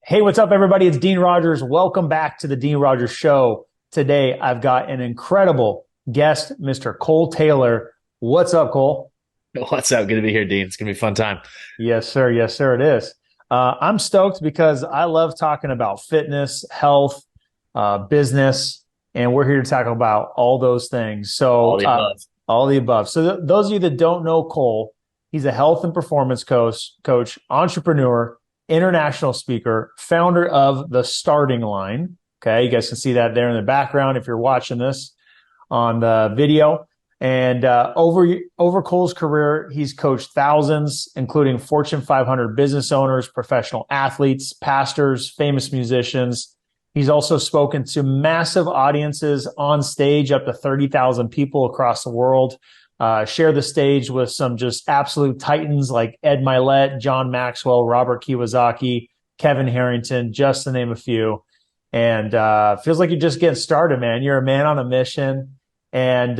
Hey, what's up, everybody? It's Dean Rogers. Welcome back to the Dean Rogers Show. Today, I've got an incredible guest, Mr. Cole Taylor. What's up, Cole? What's up? Good to be here, Dean. It's gonna be a fun time. Yes, sir. Yes, sir. It is. I'm stoked because I love talking about fitness, health, business, and we're here to talk about all those things. All the above. All the above. So, those of you that don't know Cole, he's a health and performance coach, entrepreneur, international speaker, founder of the Starting Line. Okay, you guys can see that there in the background if you're watching this on the video. And over Cole's career, he's coached thousands, including Fortune 500 business owners, professional athletes, pastors, famous musicians. He's also spoken to massive audiences on stage, up to 30,000 people across the world. Share the stage with some just absolute titans like Ed Milet, John Maxwell, Robert Kiyosaki, Kevin Harrington, just to name a few. And feels like you're just getting started, man. You're a man on a mission. And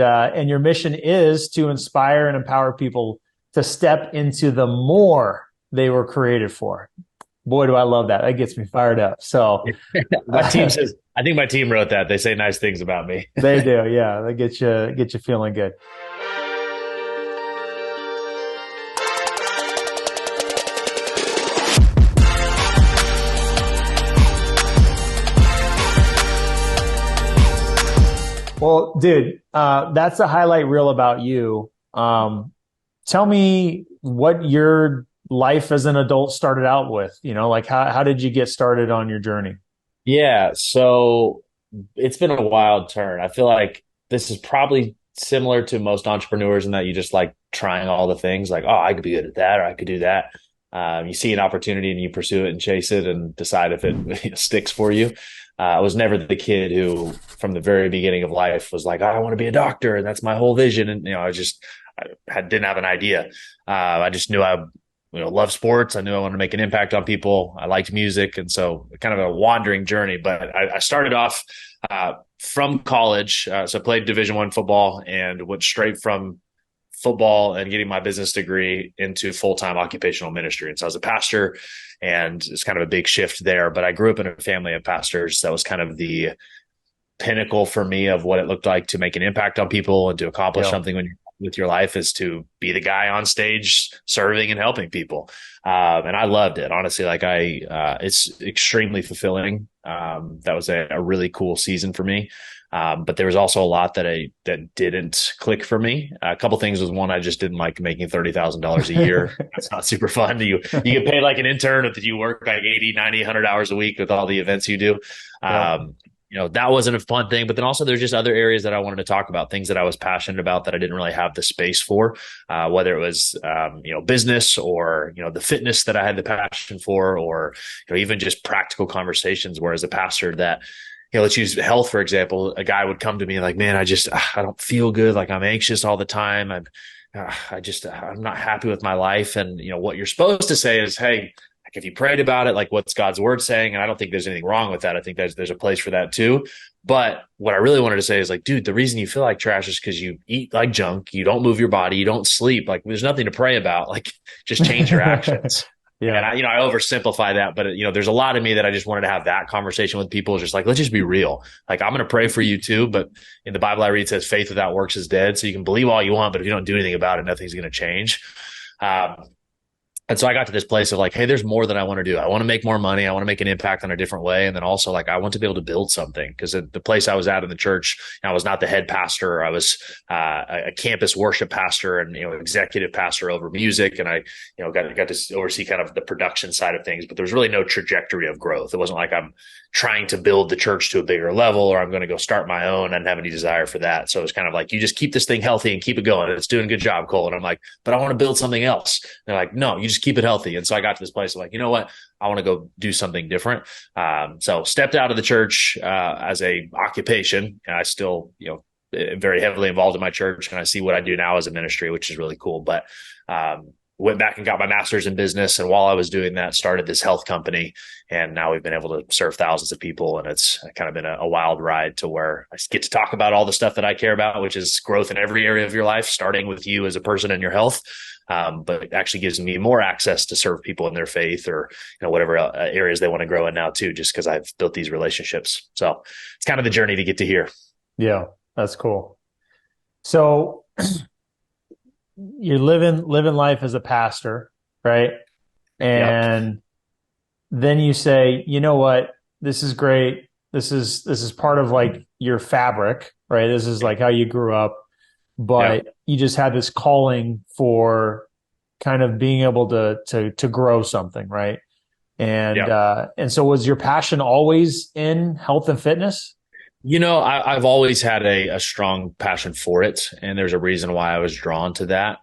your mission is to inspire and empower people to step into the more they were created for. Boy, do I love that. That gets me fired up. So My team says, I think my team wrote that. They say nice things about me. they do. Yeah. They get you feeling good. Well, dude, that's a highlight reel about you. Tell me what your life as an adult started out with. Like how did you get started on your journey? Yeah, so it's been a wild turn. I feel like this is probably similar to most entrepreneurs in that you just like trying all the things like, oh, I could be good at that or I could do that. You see an opportunity and you pursue it and chase it and decide if it sticks for you. I was never the kid who, from the very beginning of life, was like, oh, I want to be a doctor, and that's my whole vision. And didn't have an idea. I just knew I loved sports. I knew I wanted to make an impact on people. I liked music, and so kind of a wandering journey. But I started off from college, so I played Division I football and went straight from football and getting my business degree into full-time occupational ministry. And so I was a pastor, and it's kind of a big shift there. But I grew up in a family of pastors. That was kind of the pinnacle for me of what it looked like to make an impact on people and to accomplish Yeah. something with your life, is to be the guy on stage serving and helping people. And I loved it, honestly. It's extremely fulfilling. That was a really cool season for me. But there was also a lot that didn't click for me. A couple things was, one, I just didn't like making $30,000 a year. That's not super fun. You get paid like an intern, that you work like 80, 90, 100 hours a week with all the events you do. Yeah. That wasn't a fun thing. But then also there's just other areas that I wanted to talk about, things that I was passionate about that I didn't really have the space for, whether it was, business or, the fitness that I had the passion for, or, even just practical conversations where, as a pastor, that, let's use health, for example. A guy would come to me like, man, I don't feel good. Like, I'm anxious all the time. I'm not happy with my life. And, what you're supposed to say is, hey, like, if you prayed about it, like, what's God's word saying? And I don't think there's anything wrong with that. I think there's a place for that too. But what I really wanted to say is, like, dude, the reason you feel like trash is because you eat like junk. You don't move your body. You don't sleep. Like, there's nothing to pray about. Like, just change your actions. And Yeah. I oversimplify that, but there's a lot of me that I just wanted to have that conversation with people. Just like, let's just be real. Like, I'm going to pray for you too, but in the Bible I read, it says faith without works is dead. So you can believe all you want, but if you don't do anything about it, nothing's going to change. And so I got to this place of like, hey, there's more that I want to do. I want to make more money. I want to make an impact in a different way. And then also, like, I want to be able to build something, because at the place I was at in the church, I was not the head pastor. I was a campus worship pastor and, executive pastor over music. And I, got to oversee kind of the production side of things, but there was really no trajectory of growth. It wasn't like I'm trying to build the church to a bigger level, or I'm going to go start my own. I didn't have any desire for that. So it was kind of like, you just keep this thing healthy and keep it going. It's doing a good job, Cole. And I'm like, but I want to build something else. And they're like, no, you just keep it healthy. And so I got to this place of like, you know what? I want to go do something different. So stepped out of the church as a occupation. And I still, very heavily involved in my church. And I see what I do now as a ministry, which is really cool. But went back and got my master's in business. And while I was doing that, started this health company. And now we've been able to serve thousands of people. And it's kind of been a wild ride to where I get to talk about all the stuff that I care about, which is growth in every area of your life, starting with you as a person and your health. But it actually gives me more access to serve people in their faith or, whatever areas they want to grow in now too, just because I've built these relationships. So it's kind of the journey to get to here. Yeah, that's cool. So you're living life as a pastor, right? Yep. And then you say, you know what, this is great. This is part of like your fabric, right? This is like how you grew up, Yep. but you just had this calling for kind of being able to grow something, right? And Yep. and so was your passion always in health and fitness? I've always had a strong passion for it, and there's a reason why I was drawn to that.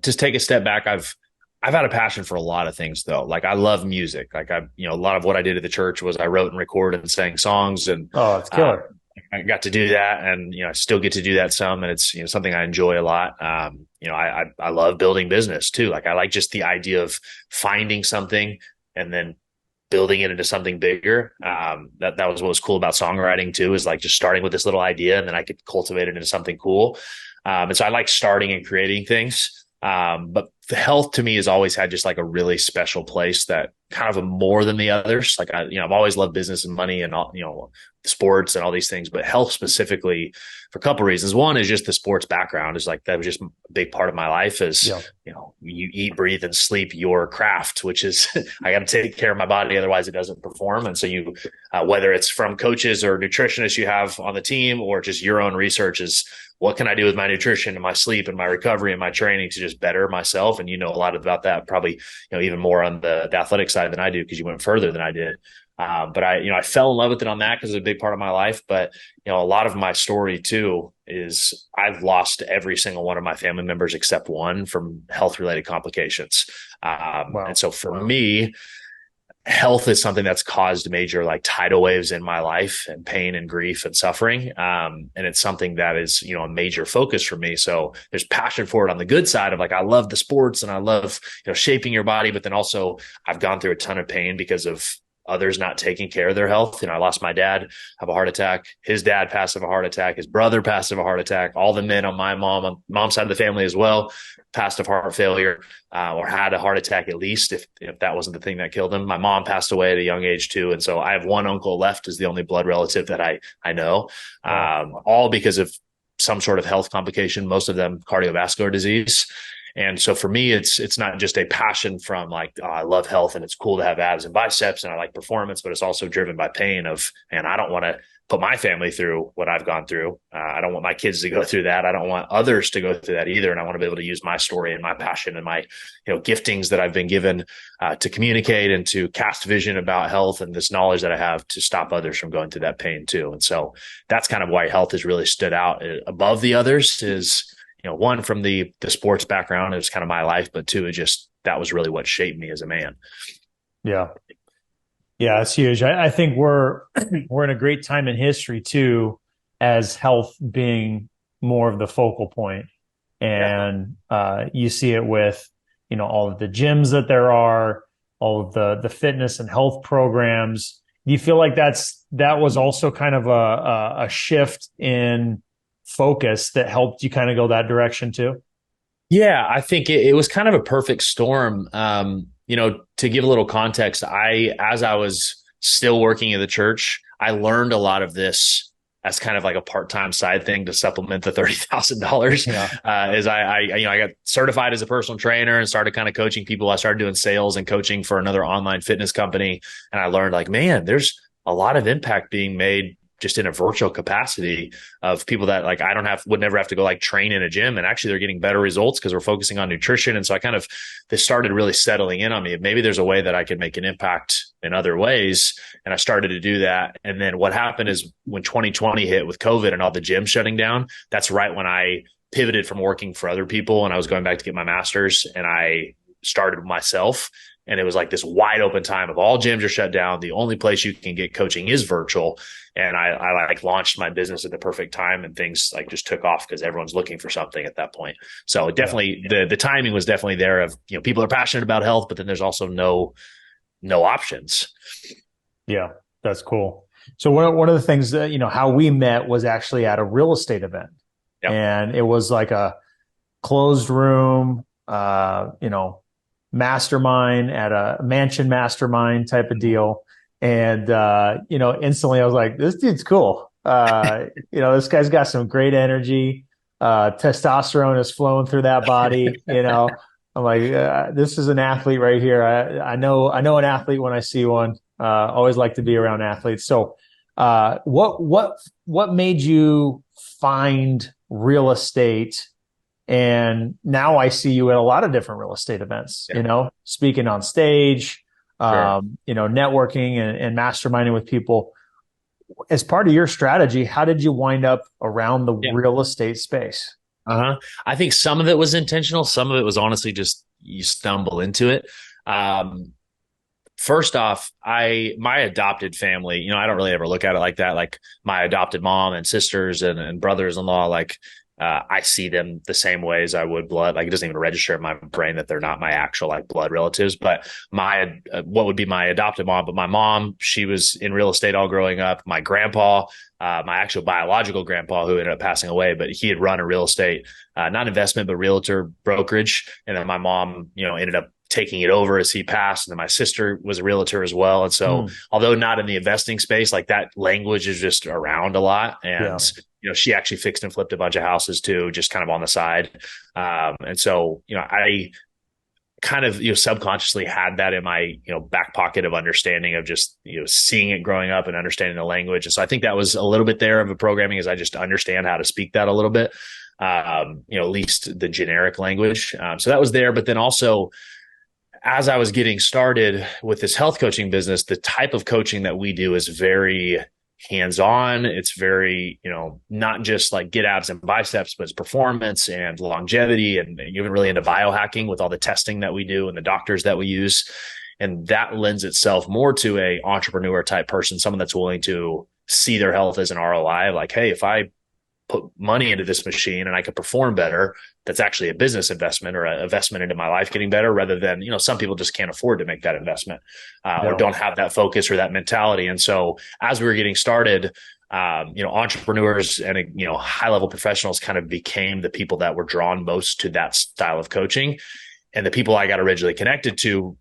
Just take a step back. I've had a passion for a lot of things though. Like I love music. Like a lot of what I did at the church was I wrote and recorded and sang songs, and Oh, it's uh, killer. I got to do that, and I still get to do that some, and it's something I enjoy a lot. I love building business too. Like I like just the idea of finding something and then building it into something bigger. That was what was cool about songwriting too, is like just starting with this little idea and then I could cultivate it into something cool. And so I like starting and creating things. But the health to me has always had just like a really special place that kind of a more than the others. Like I've always loved business and money and all, sports and all these things, but health specifically for a couple of reasons. One is just the sports background is like, that was just a big part of my life is, Yeah. you eat, breathe, and sleep your craft, which is I got to take care of my body. Otherwise it doesn't perform. And so whether it's from coaches or nutritionists you have on the team, or just your own research is, what can I do with my nutrition and my sleep and my recovery and my training to just better myself? And a lot about that, probably, even more on the athletic side than I do, because you went further than I did. But I fell in love with it on that because it's a big part of my life. But, a lot of my story too is I've lost every single one of my family members except one from health related complications. And Wow. so for me, health is something that's caused major like tidal waves in my life and pain and grief and suffering. And it's something that is, a major focus for me. So there's passion for it on the good side of like, I love the sports and I love, shaping your body, but then also I've gone through a ton of pain because of others not taking care of their health. I lost my dad of a heart attack. His dad passed of a heart attack. His brother passed of a heart attack. All the men on my mom's side of the family as well passed of heart failure, or had a heart attack at least, if that wasn't the thing that killed him. My mom passed away at a young age too. And so I have one uncle left as the only blood relative that I know, Wow. all because of some sort of health complication, most of them cardiovascular disease. And so for me, it's not just a passion from like, oh, I love health and it's cool to have abs and biceps and I like performance, but it's also driven by pain of, and I don't want to put my family through what I've gone through. I don't want my kids to go through that. I don't want others to go through that either. And I want to be able to use my story and my passion and my, giftings that I've been given to communicate and to cast vision about health and this knowledge that I have to stop others from going through that pain too. And so that's kind of why health has really stood out above the others is, one from the sports background, it was kind of my life, but two, it just, that was really what shaped me as a man. Yeah. Yeah, it's huge. I think we're we're in a great time in history too, as health being more of the focal point. Yeah. And you see it with, all of the gyms that there are, all of the fitness and health programs. Do you feel like that was also kind of a shift in focus that helped you kind of go that direction too? Yeah, I think it was kind of a perfect storm. To give a little context, as I was still working in the church, I learned a lot of this as kind of like a part-time side thing to supplement the $30,000. Yeah. As I got certified as a personal trainer and started kind of coaching people. I started doing sales and coaching for another online fitness company. And I learned like, man, there's a lot of impact being made just in a virtual capacity of people that like would never have to go like train in a gym, and actually they're getting better results because we're focusing on nutrition. And so this started really settling in on me. Maybe there's a way that I could make an impact in other ways. And I started to do that. And then what happened is when 2020 hit with COVID and all the gyms shutting down, that's right when I pivoted from working for other people and I was going back to get my master's, and I started myself. And it was like this wide open time of all gyms are shut down. The only place you can get coaching is virtual. And I like launched my business at the perfect time, and things like just took off because everyone's looking for something at that point. So definitely the timing was definitely there of, people are passionate about health, but then there's also no options. Yeah, that's cool. So one of the things that, how we met was actually at a real estate event. Yep. And it was like a closed room, mastermind at a mansion mastermind type of deal. And, instantly I was like, this dude's cool. This guy's got some great energy. Testosterone is flowing through that body. I'm like, this is an athlete right here. I know an athlete when I see one. Always like to be around athletes. So, what made you find real estate? And now I see you at a lot of different real estate events, speaking on stage, sure. Networking and masterminding with people. As part of your strategy, how did you wind up around the real estate space? I think some of it was intentional. Some of it was honestly just you stumble into it. First off, my adopted family, I don't really ever look at it like that. Like my adopted mom and sisters and brothers-in-law, like I see them the same way as I would blood. Like it doesn't even register in my brain that they're not my actual like blood relatives. But what would be my adopted mom? But my mom, she was in real estate all growing up. My grandpa, my actual biological grandpa, who ended up passing away, but he had run a real estate, not investment, but realtor brokerage. And then my mom, ended up taking it over as he passed. And then my sister was a realtor as well. And so although not in the investing space, like that language is just around a lot. And, she actually fixed and flipped a bunch of houses too, just kind of on the side. And so, I kind of, subconsciously had that in my, back pocket of understanding of just, seeing it growing up and understanding the language. And so I think that was a little bit there of a programming as I just understand how to speak that a little bit, at least the generic language. So that was there, but then also, as I was getting started with this health coaching business, the type of coaching that we do is very hands-on. It's very, not just like get abs and biceps, but it's performance and longevity, and even really into biohacking with all the testing that we do and the doctors that we use. And that lends itself more to a entrepreneur type person, someone that's willing to see their health as an ROI. Like, hey, if I put money into this machine and I could perform better, that's actually a business investment or an investment into my life getting better, rather than, some people just can't afford to make that investment or don't have that focus or that mentality. And so as we were getting started, entrepreneurs and, high level professionals kind of became the people that were drawn most to that style of coaching. And the people I got originally connected to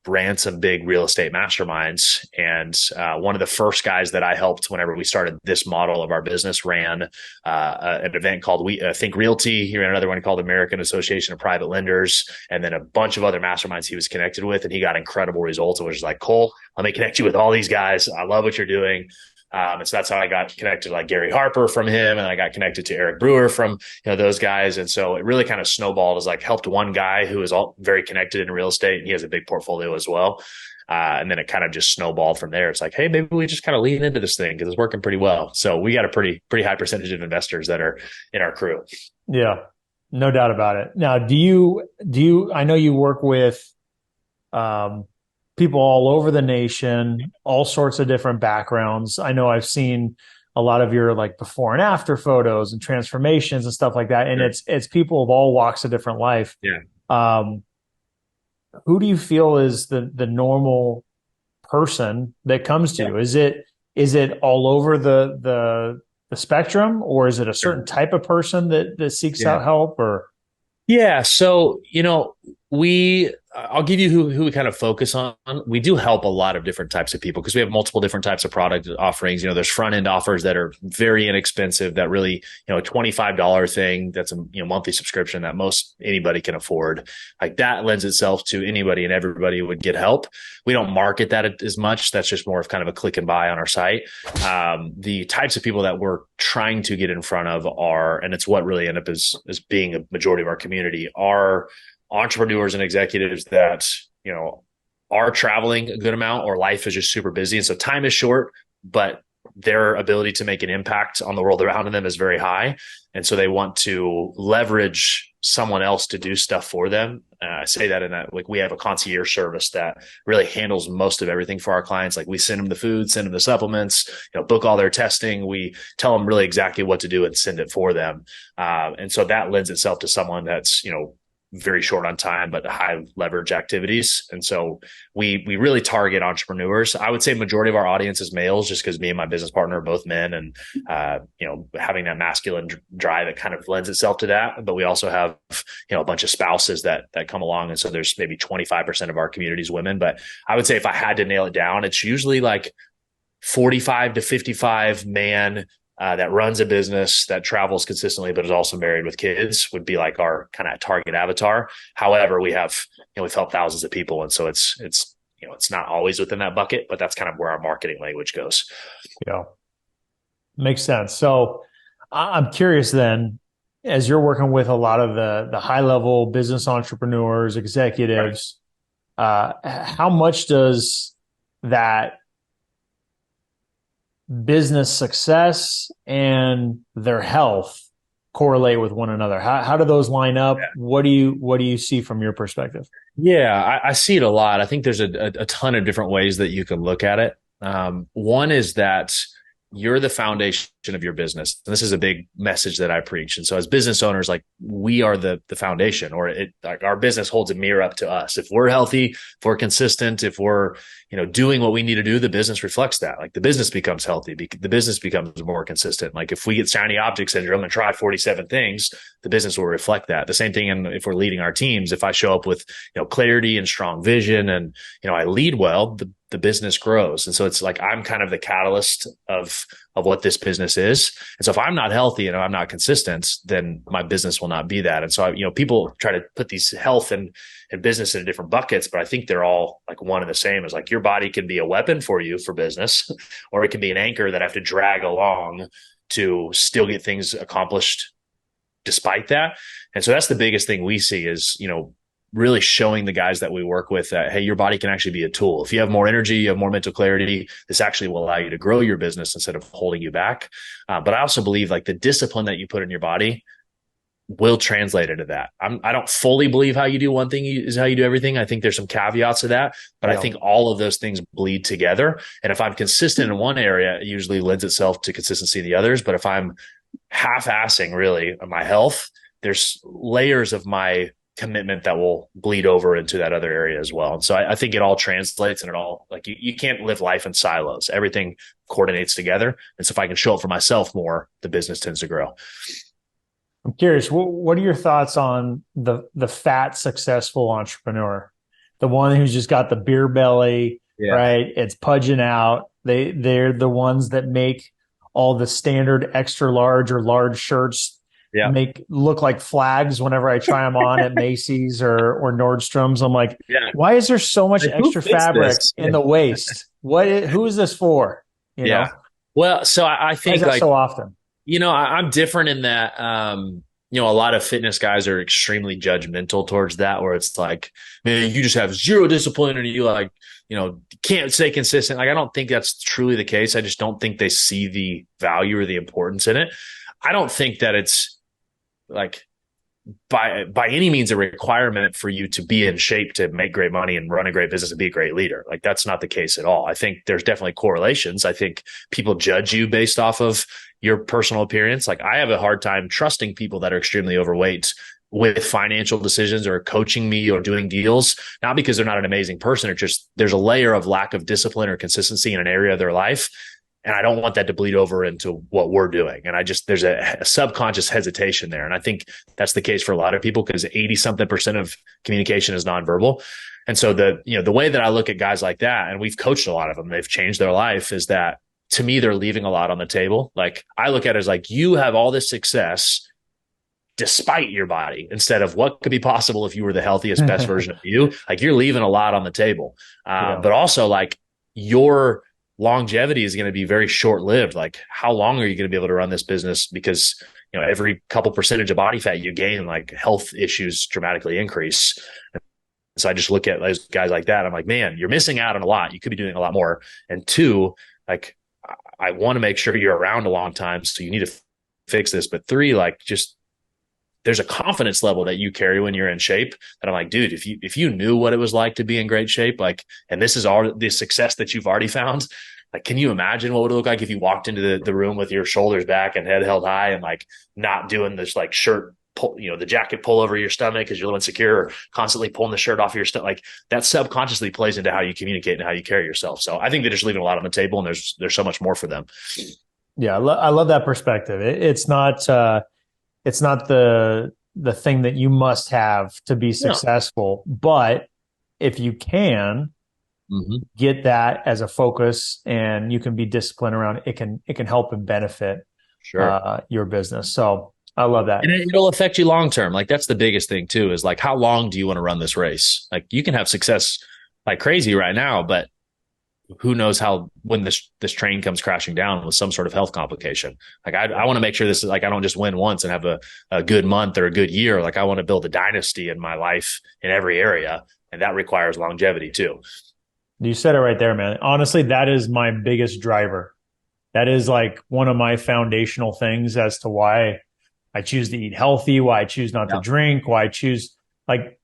ran some big real estate masterminds. And one of the first guys that I helped whenever we started this model of our business ran an event called Think Realty. He ran another one called American Association of Private Lenders, and then a bunch of other masterminds he was connected with. And he got incredible results. It was just like, Cole, let me connect you with all these guys. I love what you're doing. And so that's how I got connected to like Gary Harper from him. And I got connected to Eric Brewer from, those guys. And so it really kind of snowballed as like helped one guy who is all very connected in real estate. And he has a big portfolio as well. And then it kind of just snowballed from there. It's like, hey, maybe we just kind of lean into this thing because it's working pretty well. So we got a pretty high percentage of investors that are in our crew. Yeah, no doubt about it. Now, do you, I know you work with, people all over the nation, all sorts of different backgrounds. I know I've seen a lot of your like before and after photos and transformations and stuff like that. And it's people of all walks of different life. Yeah. Who do you feel is the normal person that comes to you? Is it all over the spectrum, or is it a certain type of person that seeks out help? Or so I'll give you who we kind of focus on. We do help a lot of different types of people because we have multiple different types of product offerings. There's front end offers that are very inexpensive that really, a $25 thing that's a monthly subscription that most anybody can afford. Like that lends itself to anybody and everybody would get help. We don't market that as much. That's just more of kind of a click and buy on our site. The types of people that we're trying to get in front of are, and it's what really ended up as being a majority of our community, are entrepreneurs and executives that, are traveling a good amount or life is just super busy. And so time is short, but their ability to make an impact on the world around them is very high. And so they want to leverage someone else to do stuff for them I say that in that, like, we have a concierge service that really handles most of everything for our clients. Like, we send them the food, send them the supplements, book all their testing. We tell them really exactly what to do and send it for them. And so that lends itself to someone that's, very short on time, but high leverage activities. And so we really target entrepreneurs. I would say majority of our audience is males, just because me and my business partner are both men, and having that masculine drive, it kind of lends itself to that. But we also have a bunch of spouses that come along, and so there's maybe 25% of our community is women. But I would say if I had to nail it down, it's usually like 45 to 55 man, that runs a business, that travels consistently, but is also married with kids, would be like our kind of target avatar. However, we've helped thousands of people. And so it's not always within that bucket, but that's kind of where our marketing language goes. Yeah. Makes sense. So I'm curious then, as you're working with a lot of the high level business entrepreneurs, executives, how much does that business success and their health correlate with one another? How do those line up? Yeah. What do you see from your perspective? Yeah, I see it a lot. I think there's a ton of different ways that you can look at it. One is that you're the foundation of your business. And this is a big message that I preach. And so as business owners, like, we are the foundation, or like our business holds a mirror up to us. If we're healthy, if we're consistent, if we're, doing what we need to do, the business reflects that. Like, the business becomes healthy, the business becomes more consistent. Like, if we get shiny object syndrome and try 47 things, the business will reflect that. The same thing. And if we're leading our teams, if I show up with, clarity and strong vision, and, I lead well, the business grows. And so it's like, I'm kind of the catalyst of what this business is. And so if I'm not healthy and I'm not consistent, then my business will not be that. And so, people try to put these health and business into different buckets, but I think they're all like one and the same. Is like, your body can be a weapon for you for business, or it can be an anchor that I have to drag along to still get things accomplished despite that. And so that's the biggest thing we see is, really showing the guys that we work with that, hey, your body can actually be a tool. If you have more energy, you have more mental clarity, this actually will allow you to grow your business instead of holding you back. But I also believe, like, the discipline that you put in your body will translate into that. I don't fully believe how you do one thing is how you do everything. I think there's some caveats to that, but I think all of those things bleed together. And if I'm consistent in one area, it usually lends itself to consistency in the others. But if I'm half-assing really my health, there's layers of my commitment that will bleed over into that other area as well. And so I think it all translates, and it all, like, you can't live life in silos. Everything coordinates together. And so if I can show up for myself more, the business tends to grow. I'm curious, what are your thoughts on the fat, successful entrepreneur? The one who's just got the beer belly, right? It's pudging out. They're the ones that make all the standard extra large or large shirts look like flags whenever I try them on at Macy's or Nordstrom's. I'm like, why is there so much extra fabric in the waist? Who is this for? You know? Well, so I think, like, so often, I'm different in that, a lot of fitness guys are extremely judgmental towards that, where it's like, man, you just have zero discipline and you, like, can't stay consistent. Like, I don't think that's truly the case. I just don't think they see the value or the importance in it. I don't think that it's like by any means a requirement for you to be in shape to make great money and run a great business and be a great leader. Like, that's not the case at all. I think there's definitely correlations. I think people judge you based off of your personal appearance. Like, I have a hard time trusting people that are extremely overweight with financial decisions or coaching me or doing deals, not because they're not an amazing person. It's just, there's a layer of lack of discipline or consistency in an area of their life. And I don't want that to bleed over into what we're doing. And there's a subconscious hesitation there. And I think that's the case for a lot of people, because 80-something% of communication is nonverbal. And so the way that I look at guys like that, and we've coached a lot of them, they've changed their life, is that, to me, they're leaving a lot on the table. Like, I look at it as like, you have all this success despite your body, instead of what could be possible if you were the healthiest, best version of you. Like, you're leaving a lot on the table. But also, like, your longevity is going to be very short-lived. Like, how long are you going to be able to run this business? Because, every couple percentage of body fat you gain, like, health issues dramatically increase. So I just look at those guys like that. I'm like, man, you're missing out on a lot. You could be doing a lot more. And two, like, I want to make sure you're around a long time. So you need to fix this. But three, like, just there's a confidence level that you carry when you're in shape that I'm like, dude, if you knew what it was like to be in great shape, like, and this is all the success that you've already found, like, can you imagine what would it look like if you walked into the room with your shoulders back and head held high and like not doing this like shirt pull, the jacket pull over your stomach because you're a little insecure, or constantly pulling the shirt off your stomach. Like that subconsciously plays into how you communicate and how you carry yourself. So I think they're just leaving a lot on the table, and there's so much more for them. Yeah, I love that perspective. It's not the thing that you must have to be No. successful, but if you can Mm-hmm. get that as a focus and you can be disciplined around it, it can help and benefit Sure. your business. So I love that. And it'll affect you long term. Like that's the biggest thing too, is like, how long do you want to run this race? Like you can have success like crazy right now, but who knows how, when this train comes crashing down with some sort of health complication. Like I want to make sure this is like, I don't just win once and have a good month or a good year. Like I want to build a dynasty in my life in every area. And that requires longevity too. You said it right there, man. Honestly, that is my biggest driver. That is like one of my foundational things as to why I choose to eat healthy, why I choose not to Yeah. drink, why I choose, like,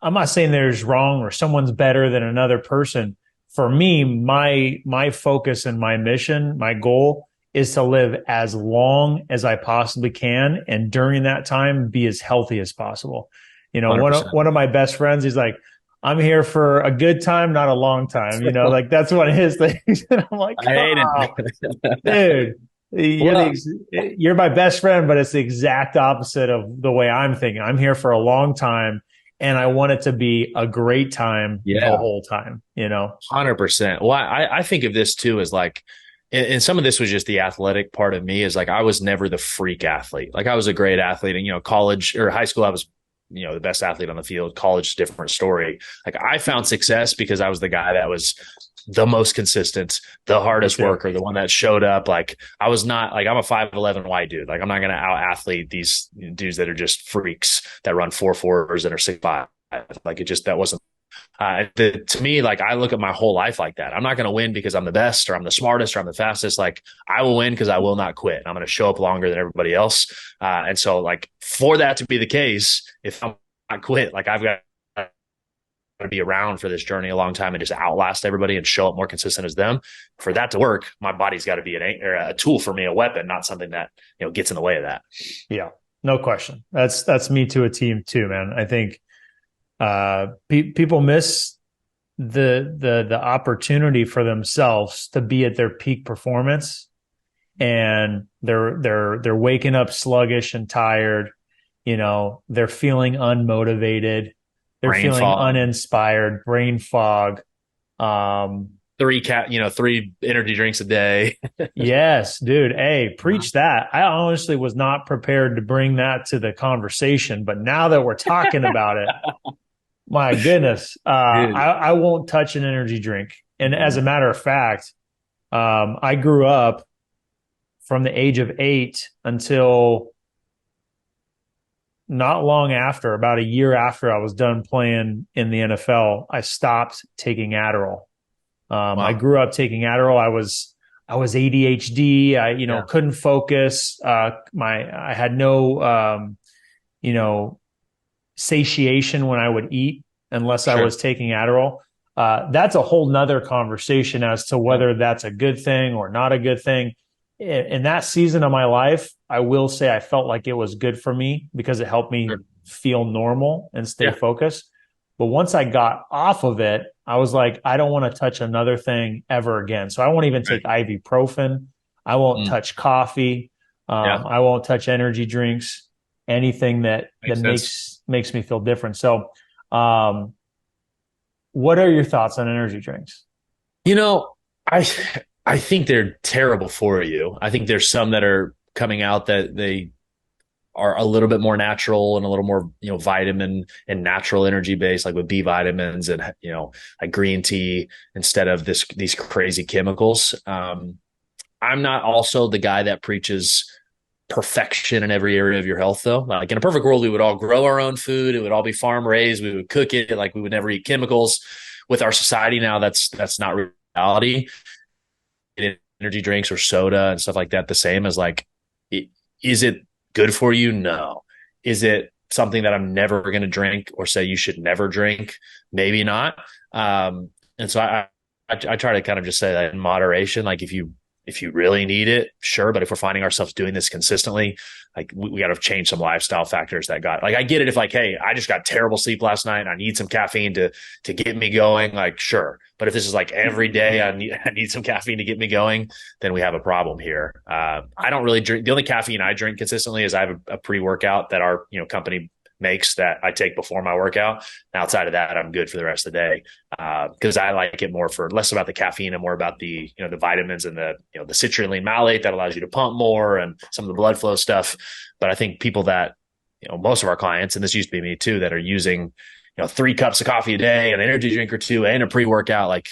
I'm not saying there's wrong or someone's better than another person. For me, my focus and my mission, my goal is to live as long as I possibly can, and during that time be as healthy as possible. One of 100%. one of my best friends, he's like, I'm here for a good time, not a long time. Like that's one of his things. And I'm like, I hate oh, it. dude, Well, you're my best friend, but it's the exact opposite of the way I'm thinking. I'm here for a long time, and I want it to be a great time the yeah. whole time. 100%. Well, I think of this too as like, and some of this was just the athletic part of me, is like, I was never the freak athlete. Like I was a great athlete and, college or high school, I was, the best athlete on the field. College, different story. Like I found success because I was the guy that was the most consistent, the hardest worker, the one that showed up. Like I was not like, I'm a 5'11" white dude. Like I'm not going to out athlete these dudes that are just freaks that run 4.4s and are 6'5". Like that wasn't to me, like I look at my whole life like that. I'm not going to win because I'm the best or I'm the smartest or I'm the fastest. Like I will win because I will not quit. I'm going to show up longer than everybody else. And so like for that to be the case, if I'm not quit, like I've got to be around for this journey a long time and just outlast everybody and show up more consistent as them. For that to work, my body's got to be a tool for me, a weapon, not something that, gets in the way of that. Yeah, no question. That's me to a team too, man. I think people miss the opportunity for themselves to be at their peak performance, and they're waking up sluggish and tired. They're feeling unmotivated. They're Brain feeling fog. uninspired, brain fog. Three energy drinks a day. Yes, dude. Hey, preach that. I honestly was not prepared to bring that to the conversation, but now that we're talking about it, my goodness, I won't touch an energy drink. And as a matter of fact, I grew up from the age of 8 until not long after, about a year after I was done playing in the NFL, I stopped taking Adderall. Wow. I grew up taking Adderall. I was ADHD. I couldn't focus. I had no satiation when I would eat unless I was taking Adderall. That's a whole nother conversation as to whether that's a good thing or not a good thing. In that season of my life, I will say I felt like it was good for me because it helped me feel normal and stay focused. But once I got off of it, I was like, I don't want to touch another thing ever again. So I won't even take ibuprofen. I won't touch coffee. I won't touch energy drinks, anything that makes me feel different. So what are your thoughts on energy drinks? I think they're terrible for you. I think there's some that are coming out that they are a little bit more natural and a little more, vitamin and natural energy based, like with B vitamins and, like green tea instead of these crazy chemicals. I'm not also the guy that preaches perfection in every area of your health, though. Like in a perfect world, we would all grow our own food. It would all be farm raised. We would cook it. Like we would never eat chemicals. With our society now, that's not reality. Energy drinks or soda and stuff like that, the same as like, is it good for you? No. Is it something that I'm never going to drink or say you should never drink? Maybe not. And so I try to kind of just say that in moderation. Like if you really need it, sure. But if we're finding ourselves doing this consistently, like we got to change some lifestyle factors that got, like, I get it if like, hey, I just got terrible sleep last night and I need some caffeine to get me going. Like, sure. But if this is like every day I need some caffeine to get me going, then we have a problem here. I don't really drink. The only caffeine I drink consistently is I have a pre-workout that our, company makes that I take before my workout. And outside of that, I'm good for the rest of the day. Because I like it more for less about the caffeine and more about the, the vitamins and the, the citrulline malate that allows you to pump more and some of the blood flow stuff. But I think people that, most of our clients, and this used to be me too, that are using, 3 cups of coffee a day, an energy drink or 2 and a pre-workout, like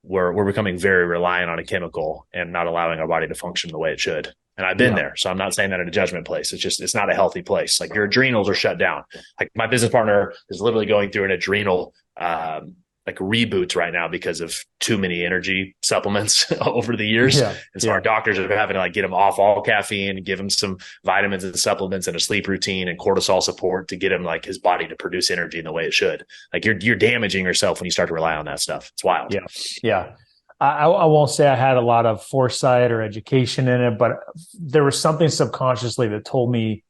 we're becoming very reliant on a chemical and not allowing our body to function the way it should. And I've been there. So I'm not saying that in a judgment place. It's just, it's not a healthy place. Like your adrenals are shut down. Like my business partner is literally going through an adrenal, like reboots right now because of too many energy supplements over the years. Yeah. And so our doctors are having to like get him off all caffeine, give him some vitamins and supplements and a sleep routine and cortisol support to get him like his body to produce energy in the way it should. Like you're damaging yourself when you start to rely on that stuff. It's wild. Yeah. Yeah. I won't say I had a lot of foresight or education in it, but there was something subconsciously that told me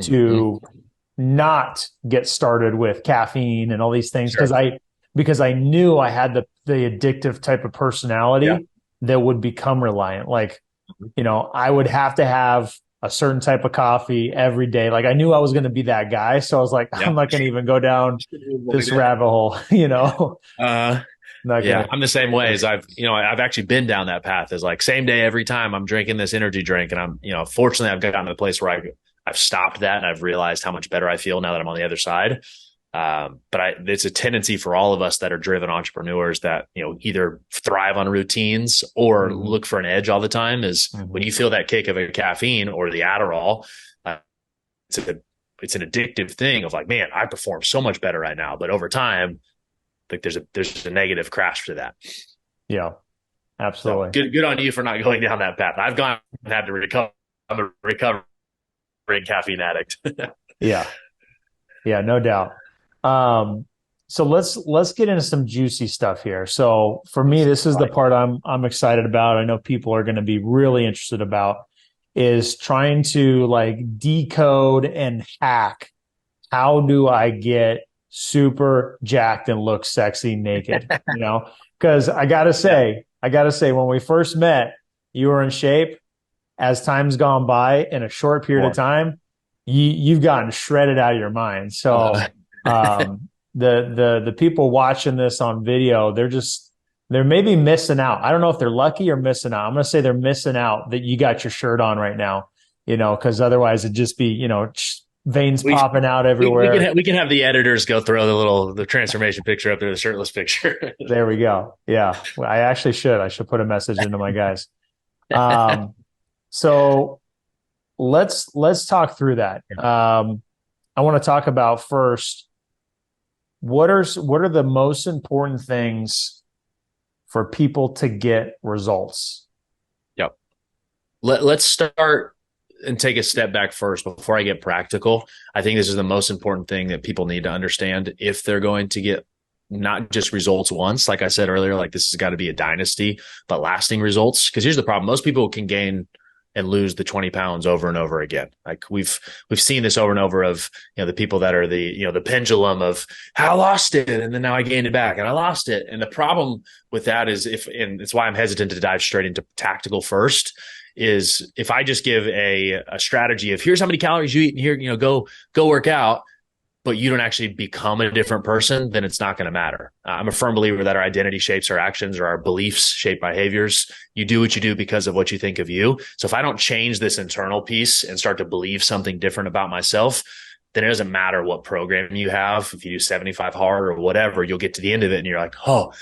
to not get started with caffeine and all these things because I knew I had the addictive type of personality that would become reliant. Like, I would have to have a certain type of coffee every day. Like I knew I was going to be that guy. So I was like, I'm not going to even go down this rabbit hole, I'm the same way as I've actually been down that path as like same day every time I'm drinking this energy drink. And I'm, fortunately I've gotten to the place where I've stopped that and I've realized how much better I feel now that I'm on the other side. But it's a tendency for all of us that are driven entrepreneurs that, either thrive on routines or look for an edge all the time is when you feel that kick of a caffeine or the Adderall, it's an addictive thing of like, man, I perform so much better right now. But over time, like there's a negative crash to that. Yeah, absolutely. So good on you for not going down that path. I've gone and had to recover. I'm a recovering caffeine addict. Yeah, no doubt. So let's get into some juicy stuff here. So for me, this is the part I'm excited about. I know people are going to be really interested about is trying to like decode and hack. How do I get super jacked and look sexy naked? Because I gotta say, when we first met, you were in shape. As time's gone by in a short period of time, you've gotten shredded out of your mind. So the people watching this on video, they're maybe missing out. I don't know if they're lucky or missing out. I'm going to say they're missing out that you got your shirt on right now, because otherwise it'd just be, veins popping out everywhere. We can have the editors go throw the transformation picture up there, the shirtless picture. There we go. Yeah. Well, I should put a message into my guys. So let's talk through that. I want to talk about first, what are the most important things for people to get results? Yep. Let's start and take a step back first before I get practical. I think this is the most important thing that people need to understand if they're going to get not just results once. Like I said earlier, like this has got to be a dynasty, but lasting results. Because here's the problem. Most people can gain and lose the 20 pounds over and over again. Like we've seen this over and over of, the people that are the pendulum of I lost it and then now I gained it back and I lost it. And the problem with that is and it's why I'm hesitant to dive straight into tactical first, is if I just give a strategy of here's how many calories you eat and here, go work out, but you don't actually become a different person, then it's not going to matter. I'm a firm believer that our identity shapes our actions or our beliefs shape behaviors. You do what you do because of what you think of you. So if I don't change this internal piece and start to believe something different about myself, then it doesn't matter what program you have. If you do 75 hard or whatever, you'll get to the end of it and you're like, oh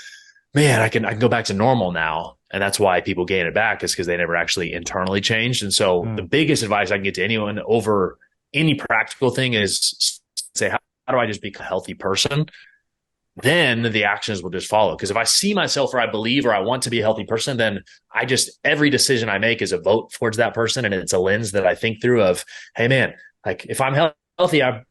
man, I can go back to normal now. And that's why people gain it back is because they never actually internally changed. And so the biggest advice I can get to anyone over any practical thing is say, how do I just become a healthy person? Then the actions will just follow. Because if I see myself or I believe or I want to be a healthy person, then every decision I make is a vote towards that person. And it's a lens that I think through of, hey man, like if I'm healthy healthy, I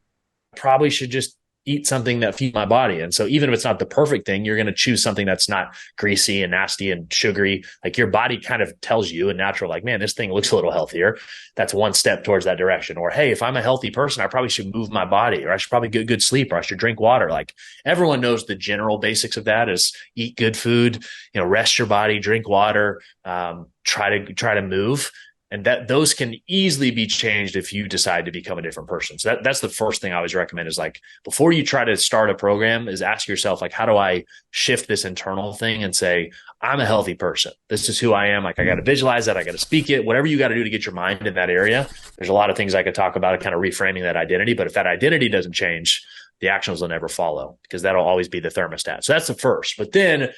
probably should just eat something that feeds my body. And so even if it's not the perfect thing, you're going to choose something that's not greasy and nasty and sugary. Like your body kind of tells you in natural, like, man, this thing looks a little healthier. That's one step towards that direction. Or, hey, if I'm a healthy person, I probably should move my body, or I should probably get good sleep, or I should drink water. Like everyone knows the general basics of that is eat good food, rest your body, drink water, try to move. And that those can easily be changed if you decide to become a different person. So that's the first thing I always recommend is like, before you try to start a program, is ask yourself, like, how do I shift this internal thing and say, I'm a healthy person. This is who I am. Like, I got to visualize that. I got to speak it, whatever you got to do to get your mind in that area. There's a lot of things I could talk about, kind of reframing that identity. But if that identity doesn't change, the actions will never follow, because that'll always be the thermostat. So that's the first. But then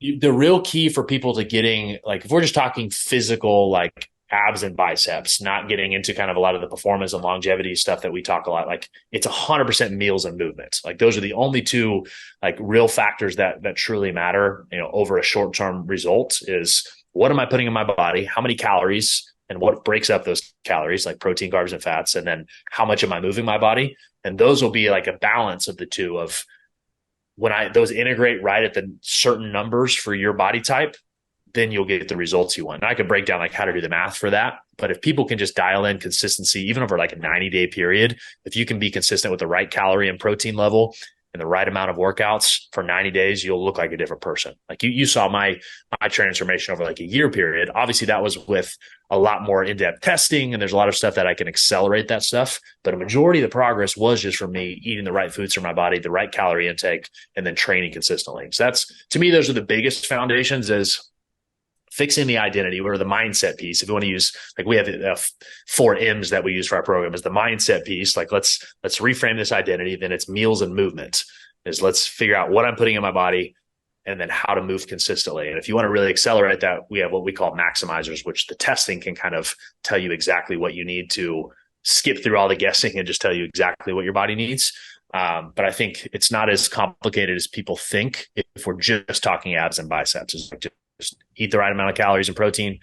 the real key for people to getting, like, if we're just talking physical, like abs and biceps, not getting into kind of a lot of the performance and longevity stuff that we talk a lot, like it's 100% meals and movement. Like those are the only two like real factors that truly matter, over a short-term result. Is what am I putting in my body? How many calories, and what breaks up those calories, like protein, carbs, and fats? And then how much am I moving my body? And those will be like a balance of the two. Of when those integrate right at the certain numbers for your body type, then you'll get the results you want. And I could break down like how to do the math for that. But if people can just dial in consistency, even over like a 90-day period, if you can be consistent with the right calorie and protein level and the right amount of workouts for 90 days, you'll look like a different person. Like you saw my transformation over like a year period. Obviously that was with a lot more in-depth testing, and there's a lot of stuff that I can accelerate that stuff. But a majority of the progress was just from me eating the right foods for my body, the right calorie intake, and then training consistently. So that's, to me, those are the biggest foundations, is fixing the identity or the mindset piece. If you want to use, like, we have 4 M's that we use for our program, is the mindset piece. Like let's reframe this identity. Then it's meals and movement, is let's figure out what I'm putting in my body and then how to move consistently. And if you want to really accelerate that, we have what we call maximizers, which the testing can kind of tell you exactly what you need to skip through all the guessing and just tell you exactly what your body needs. But I think it's not as complicated as people think if we're just talking abs and biceps. It's like just eat the right amount of calories and protein,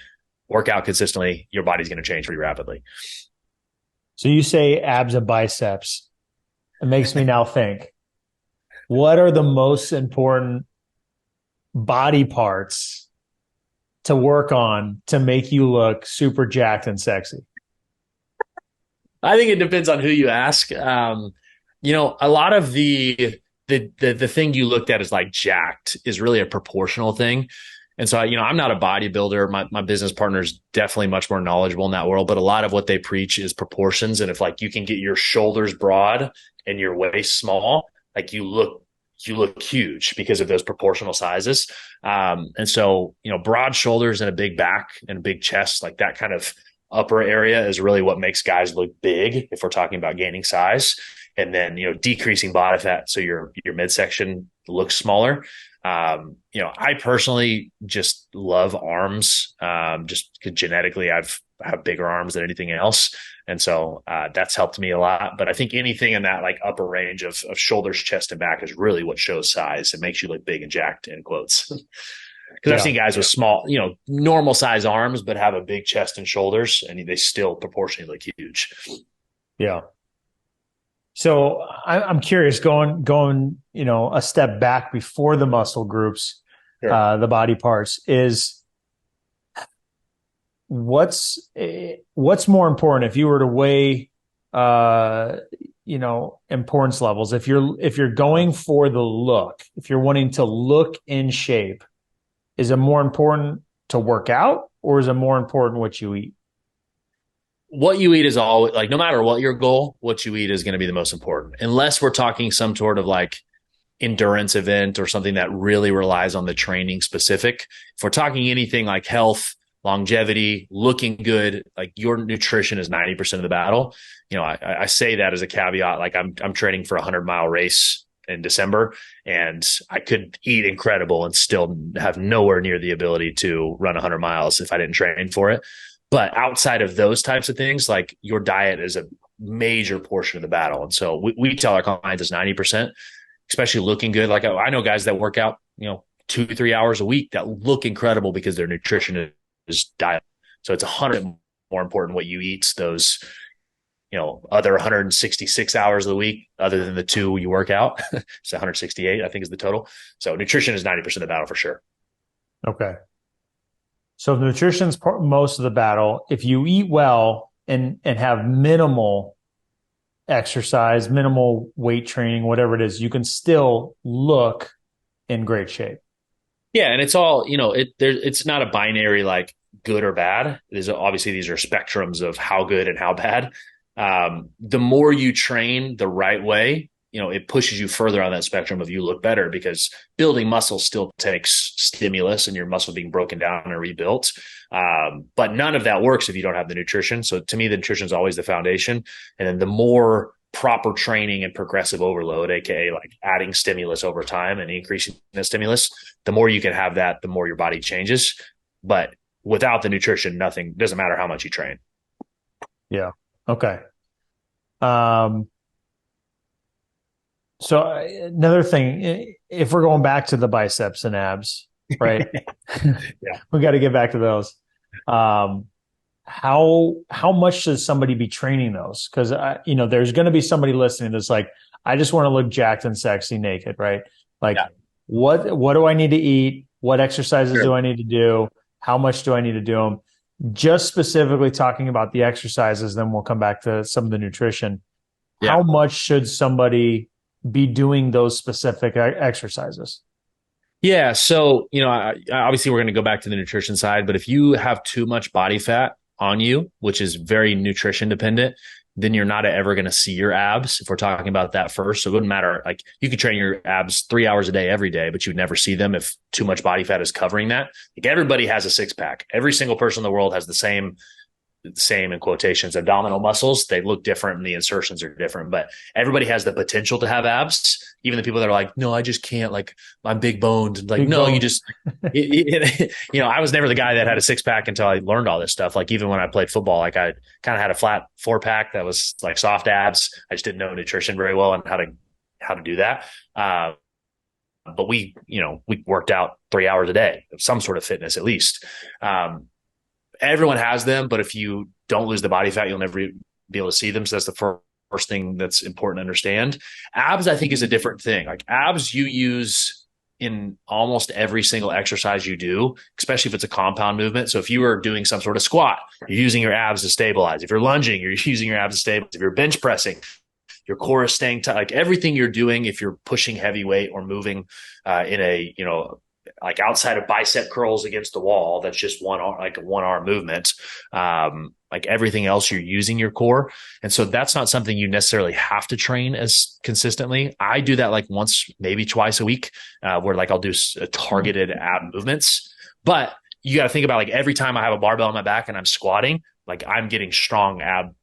work out consistently, your body's going to change pretty rapidly. So you say abs and biceps. It makes me now think, what are the most important body parts to work on to make you look super jacked and sexy? I think it depends on who you ask. A lot of the thing you looked at as like jacked is really a proportional thing. And so, I'm not a bodybuilder. My business partner is definitely much more knowledgeable in that world, but a lot of what they preach is proportions. And if like you can get your shoulders broad and your waist small, like you look huge because of those proportional sizes. And so, broad shoulders and a big back and a big chest, like that kind of upper area is really what makes guys look big if we're talking about gaining size. And then, decreasing body fat, so your midsection looks smaller. I personally just love arms, just genetically I have bigger arms than anything else. And so that's helped me a lot. But I think anything in that like upper range of shoulders, chest, and back is really what shows size. It makes you look big and jacked, in quotes. Because I've seen guys with small, normal size arms, but have a big chest and shoulders, and they still proportionally look huge. Yeah. So I'm curious, going, a step back before the muscle groups, sure. The body parts, is what's more important if you were to weigh, importance levels. If you're going for the look, if you're wanting to look in shape, is it more important to work out, or is it more important what you eat? What you eat is all, like, no matter what your goal, what you eat is going to be the most important, unless we're talking some sort of like endurance event or something that really relies on the training specific. If we're talking anything like health, longevity, looking good, like your nutrition is 90% of the battle. I say that as a caveat. Like I'm training for a 100-mile race in December, and I could eat incredible and still have nowhere near the ability to run 100 miles if I didn't train for it. But outside of those types of things, like your diet is a major portion of the battle. And so we tell our clients it's 90%, especially looking good. Like I know guys that work out, 2-3 hours a week that look incredible because their nutrition is diet. So it's 100 more important what you eat, those other 166 hours of the week, other than the 2 you work out. It's 168, I think, is the total. So nutrition is 90% of the battle for sure. Okay. So if nutrition's most of the battle, if you eat well and have minimal exercise, minimal weight training, whatever it is, you can still look in great shape. Yeah, and it's all, it's not a binary like good or bad. There's obviously these are spectrums of how good and how bad. The more you train the right way, it pushes you further on that spectrum of you look better, because building muscle still takes stimulus and your muscle being broken down and rebuilt. But none of that works if you don't have the nutrition. So to me, the nutrition is always the foundation. And then the more proper training and progressive overload, aka like adding stimulus over time and increasing the stimulus, the more you can have that, the more your body changes. But without the nutrition, nothing, doesn't matter how much you train. Yeah. Okay. So another thing, if we're going back to the biceps and abs, right? Yeah. We got to get back to those. How much should somebody be training those? Because there's going to be somebody listening that's like, I just want to look jacked and sexy naked, right? Like, Yeah. what do I need to eat? What exercises do I need to do? How much do I need to do them? Just specifically talking about the exercises, then we'll come back to some of the nutrition. Yeah. How much should somebody be doing those specific exercises? Yeah. So, obviously we're going to go back to the nutrition side, but if you have too much body fat on you, which is very nutrition dependent, then you're not ever going to see your abs. If we're talking about that first, so it wouldn't matter. Like you could train your abs 3 hours a day, every day, but you would never see them if too much body fat is covering that. Like everybody has a 6-pack. Every single person in the world has the same in quotations abdominal muscles. They look different and the insertions are different, but everybody has the potential to have abs. Even the people that are like, no, I just can't, like I'm big boned. Like, no, you just, I was never the guy that had a 6-pack until I learned all this stuff. Like even when I played football, like I kind of had a flat 4-pack that was like soft abs. I just didn't know nutrition very well and how to do that. But we worked out 3 hours a day of some sort of fitness at least. Everyone has them, but if you don't lose the body fat, you'll never be able to see them. So that's the first thing that's important to understand. Abs, I think, is a different thing. Like abs you use in almost every single exercise you do, especially if it's a compound movement. So if you are doing some sort of squat, you're using your abs to stabilize. If you're lunging, you're using your abs to stabilize. If you're bench pressing, your core is staying tight. Like everything you're doing, if you're pushing heavy weight or moving in a, like outside of bicep curls against the wall, that's just one arm movement. Like everything else, you're using your core. And so that's not something you necessarily have to train as consistently. I do that like once, maybe twice a week, where like I'll do targeted ab movements. But you got to think about like every time I have a barbell on my back and I'm squatting, like I'm getting strong ab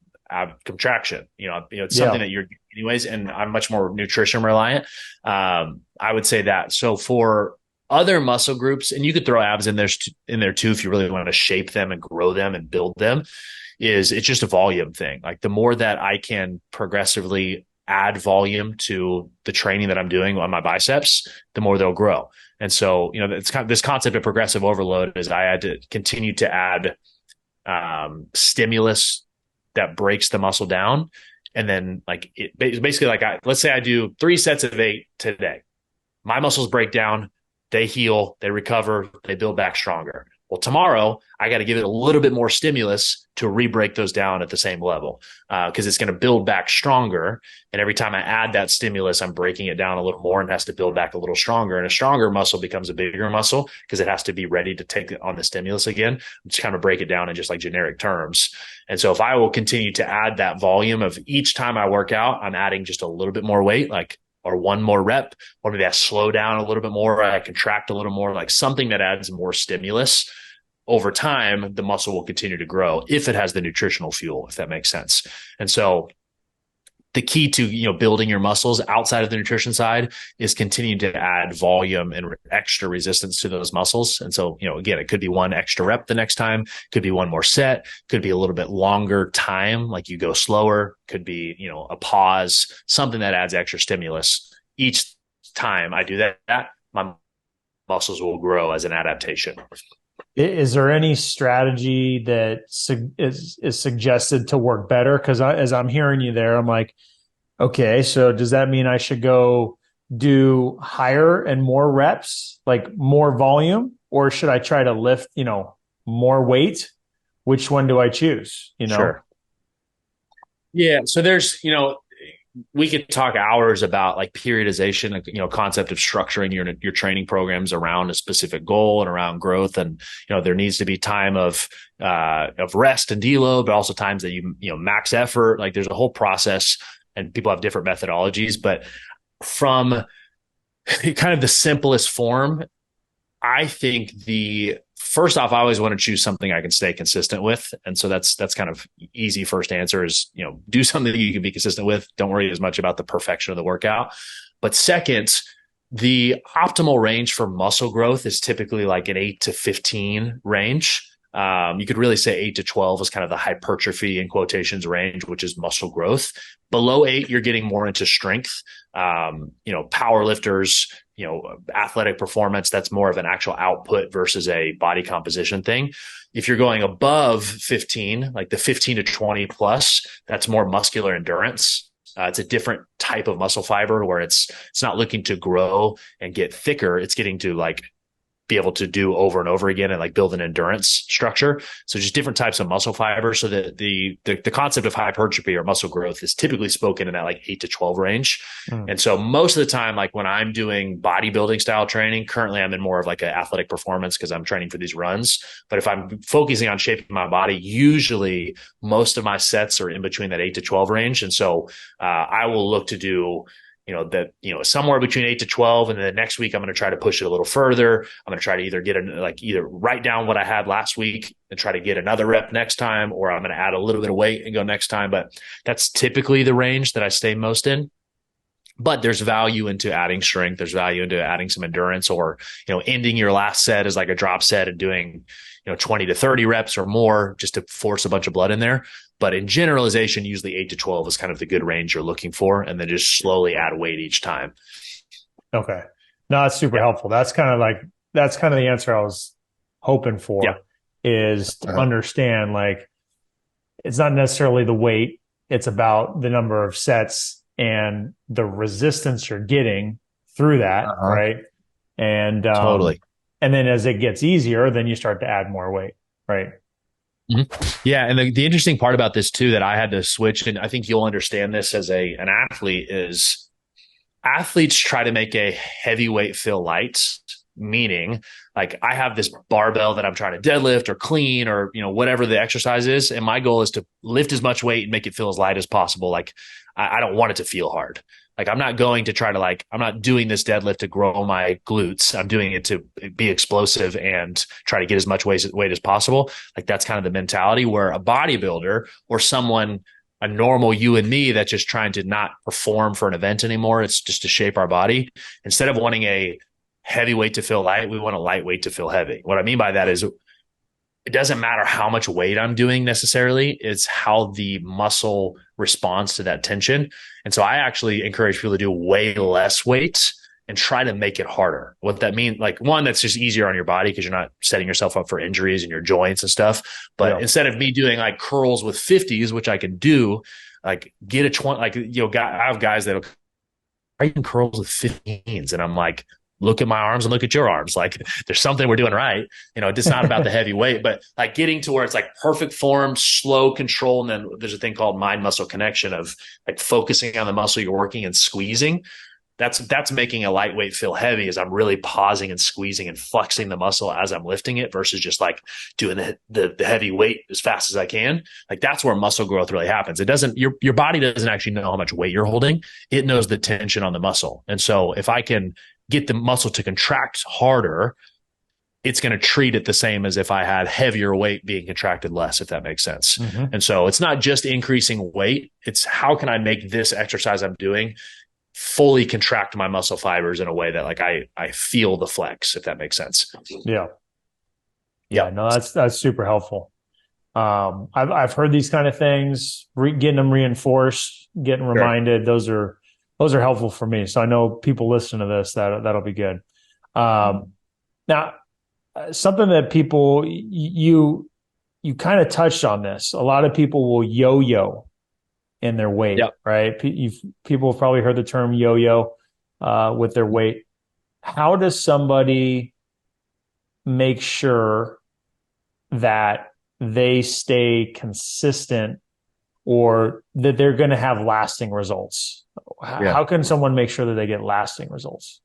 contraction. It's something that you're doing anyways. And I'm much more nutrition reliant. I would say that. So for other muscle groups, and you could throw abs in there too if you really want to shape them and grow them and build them, it's just a volume thing. Like the more that I can progressively add volume to the training that I'm doing on my biceps, the more they'll grow. And so, it's kind of this concept of progressive overload is I had to continue to add stimulus that breaks the muscle down. And then like it's basically like let's say I do 3 sets of 8 today. My muscles break down, they heal, they recover, they build back stronger. Well, tomorrow I got to give it a little bit more stimulus to re-break those down at the same level, because it's going to build back stronger. And every time I add that stimulus, I'm breaking it down a little more and has to build back a little stronger. And a stronger muscle becomes a bigger muscle because it has to be ready to take on the stimulus again. Just kind of break it down in just like generic terms. And so if I will continue to add that volume of each time I work out, I'm adding just a little bit more weight, like or one more rep, or maybe I slow down a little bit more, or I contract a little more, like something that adds more stimulus. Over time, the muscle will continue to grow if it has the nutritional fuel, if that makes sense. And so the key to, building your muscles outside of the nutrition side is continuing to add volume and extra resistance to those muscles. And so, again, it could be one extra rep the next time, could be one more set, could be a little bit longer time, like you go slower, could be, a pause, something that adds extra stimulus. Each time I do that, my muscles will grow as an adaptation. Is there any strategy that is suggested to work better? Because as I'm hearing you there, I'm like, okay, so does that mean I should go do higher and more reps, like more volume, or should I try to lift, more weight? Which one do I choose? Sure. Yeah. So there's, we could talk hours about like periodization, like, concept of structuring your training programs around a specific goal and around growth. And, there needs to be time of rest and deload, but also times that max effort. Like there's a whole process and people have different methodologies, but from kind of the simplest form, I think the first off, I always want to choose something I can stay consistent with. And so that's kind of easy first answer is, do something that you can be consistent with. Don't worry as much about the perfection of the workout. But second, the optimal range for muscle growth is typically like an 8 to 15 range. You could really say 8 to 12 is kind of the hypertrophy in quotations range, which is muscle growth. Below 8, you're getting more into strength. Power lifters, athletic performance, that's more of an actual output versus a body composition thing. If you're going above 15, like the 15 to 20 plus, that's more muscular endurance. It's a different type of muscle fiber where it's not looking to grow and get thicker. It's getting to like be able to do over and over again and like build an endurance structure. So just different types of muscle fibers. So that the concept of hypertrophy or muscle growth is typically spoken in that like 8 to 12 range. And so most of the time, like when I'm doing bodybuilding style training, currently I'm in more of like an athletic performance because I'm training for these runs. But if I'm focusing on shaping my body, usually most of my sets are in between that 8 to 12 range. And so I will look to do somewhere between 8 to 12. And then the next week, I'm going to try to push it a little further. I'm going to try to either write down what I had last week and try to get another rep next time, or I'm going to add a little bit of weight and go next time. But that's typically the range that I stay most in. But there's value into adding strength. There's value into adding some endurance, or, ending your last set as like a drop set and doing, 20 to 30 reps or more just to force a bunch of blood in there. But in generalization, usually 8 to 12 is kind of the good range you're looking for. And then just slowly add weight each time. Okay. No, that's super helpful. That's kind of the answer I was hoping for, is to understand, like, it's not necessarily the weight. It's about the number of sets and the resistance you're getting through that. Right. And, totally. And then as it gets easier, then you start to add more weight. Right. Mm-hmm. Yeah. And the interesting part about this too, that I had to switch, and I think you'll understand this as an athlete, is athletes try to make a heavyweight feel light, meaning like I have this barbell that I'm trying to deadlift or clean or, whatever the exercise is. And my goal is to lift as much weight and make it feel as light as possible. Like I don't want it to feel hard. Like I'm not going to try to I'm not doing this deadlift to grow my glutes. I'm doing it to be explosive and try to get as much weight as possible. Like that's kind of the mentality, where a bodybuilder or someone, a normal you and me, that's just trying to not perform for an event anymore. It's just to shape our body. Instead of wanting a heavyweight to feel light, we want a lightweight to feel heavy. What I mean by that is it doesn't matter how much weight I'm doing necessarily. It's how the muscle responds to that tension. And so I actually encourage people to do way less weight and try to make it harder. What that means, like, one, that's just easier on your body because you're not setting yourself up for injuries in your joints and stuff. But instead of me doing like curls with 50s, which I can do, like get a 20, like, I have guys that'll even curls with 15s. And I'm like, look at my arms and look at your arms. Like there's something we're doing right. It's not about the heavy weight, but like getting to where it's like perfect form, slow control. And then there's a thing called mind muscle connection of like focusing on the muscle you're working and squeezing. That's making a lightweight feel heavy, as I'm really pausing and squeezing and flexing the muscle as I'm lifting it versus just like doing the heavy weight as fast as I can. Like that's where muscle growth really happens. It doesn't, your body doesn't actually know how much weight you're holding. It knows the tension on the muscle. And so if I can get the muscle to contract harder, it's going to treat it the same as if I had heavier weight being contracted less, if that makes sense. Mm-hmm. And so it's not just increasing weight. It's how can I make this exercise I'm doing fully contract my muscle fibers in a way that like I feel the flex, if that makes sense. Yeah. No, that's super helpful. I've heard these kind of things, getting them reinforced, getting reminded. Sure. Those are helpful for me. So I know people listen to this, that'll be good. Now something that you kind of touched on this. A lot of people will yo-yo in their weight, Yep. right? People have probably heard the term yo-yo with their weight. How does somebody make sure that they stay consistent or that they're going to have lasting results? Yeah. How can someone make sure that they get lasting results?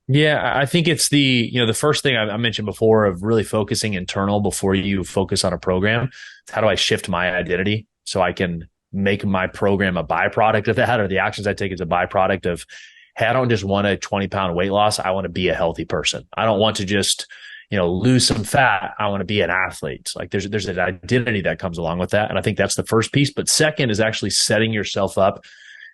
Yeah, I think it's the first thing I mentioned before of really focusing internal before you focus on a program. How do I shift my identity so I can make my program a byproduct of that, or the actions I take as a byproduct of, hey, I don't just want a 20-pound weight loss. I want to be a healthy person. I don't want to just, lose some fat. I want to be an athlete. Like there's an identity that comes along with that. And I think that's the first piece. But second is actually setting yourself up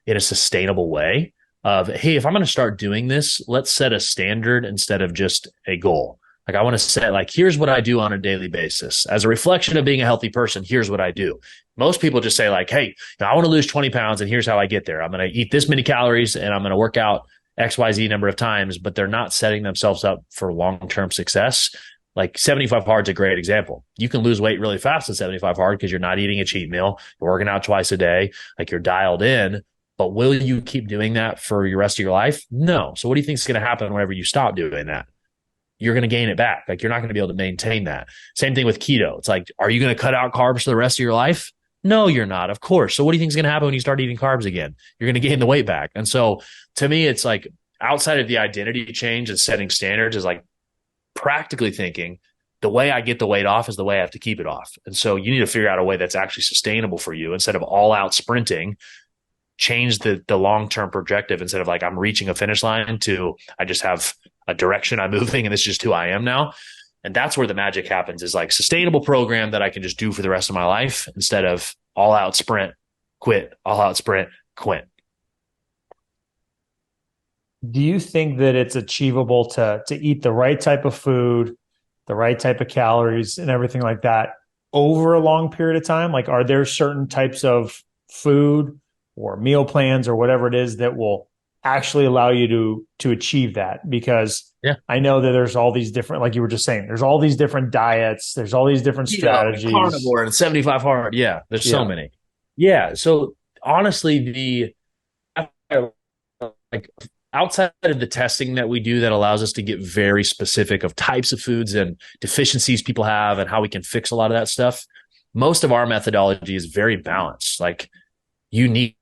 in a sustainable way of, hey, if I'm going to start doing this, let's set a standard instead of just a goal. Like I want to set, like, here's what I do on a daily basis. As a reflection of being a healthy person, here's what I do. Most people just say like, hey, I want to lose 20 pounds and here's how I get there. I'm going to eat this many calories and I'm going to work out XYZ number of times, but they're not setting themselves up for long-term success. Like 75 hard is a great example. You can lose weight really fast at 75 hard because you're not eating a cheat meal, you're working out twice a day, like you're dialed in. But will you keep doing that for the rest of your life? No. So what do you think is going to happen whenever you stop doing that? You're going to gain it back. Like you're not going to be able to maintain that. Same thing with keto. It's like, are you going to cut out carbs for the rest of your life? No, you're not, of course. So what do you think is going to happen when you start eating carbs again? You're going to gain the weight back. And so to me, it's like outside of the identity change and setting standards is like practically thinking the way I get the weight off is the way I have to keep it off. And so you need to figure out a way that's actually sustainable for you instead of all out sprinting. Change the long-term projective instead of like I'm reaching a finish line to I just have a direction I'm moving and this is just who I am now. And that's where the magic happens is like sustainable program that I can just do for the rest of my life instead of all out sprint, quit, all out sprint, quit. Do you think that it's achievable to eat the right type of food, the right type of calories and everything like that over a long period of time? Like, are there certain types of food or meal plans or whatever it is that will actually allow you to achieve that? Because Yeah. I know that there's all these different, like you were just saying, there's all these different diets, there's all these different strategies. Carnivore and 75 hard. Yeah, there's so Yeah. many. Yeah. So honestly, like outside of the testing that we do that allows us to get very specific of types of foods and deficiencies people have and how we can fix a lot of that stuff, most of our methodology is very balanced. Like you need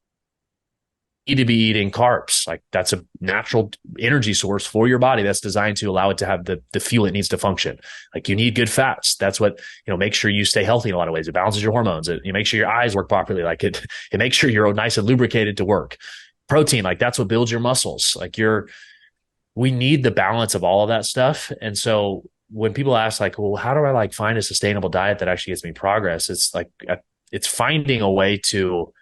to be eating carbs. Like that's a natural energy source for your body that's designed to allow it to have the fuel it needs to function. Like you need good fats. That's what, makes sure you stay healthy in a lot of ways. It balances your hormones. You make sure your eyes work properly. Like it makes sure you're nice and lubricated to work. Protein, like that's what builds your muscles. Like we need the balance of all of that stuff. And so when people ask like, well, how do I like find a sustainable diet that actually gets me progress? It's like, it's finding a way to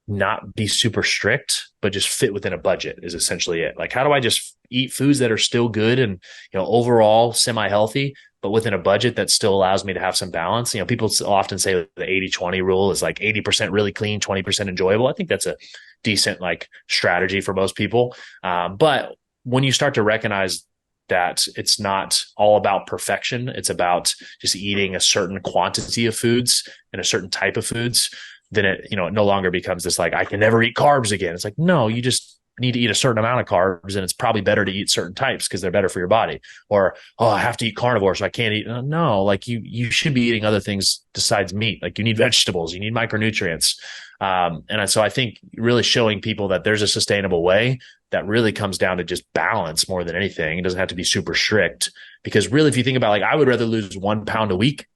not be super strict, but just fit within a budget is essentially it. Like, how do I just eat foods that are still good and, overall semi-healthy, but within a budget that still allows me to have some balance? People often say the 80-20 rule is like 80% really clean, 20% enjoyable. I think that's a decent like strategy for most people. But when you start to recognize that it's not all about perfection, it's about just eating a certain quantity of foods and a certain type of foods, then it, it no longer becomes this like, I can never eat carbs again. It's like, no, you just need to eat a certain amount of carbs and it's probably better to eat certain types because they're better for your body. Or, oh, I have to eat carnivore, so I can't eat. No, like you should be eating other things besides meat. Like you need vegetables, you need micronutrients. And so I think really showing people that there's a sustainable way that really comes down to just balance more than anything. It doesn't have to be super strict because really, if you think about like, I would rather lose 1 pound a week.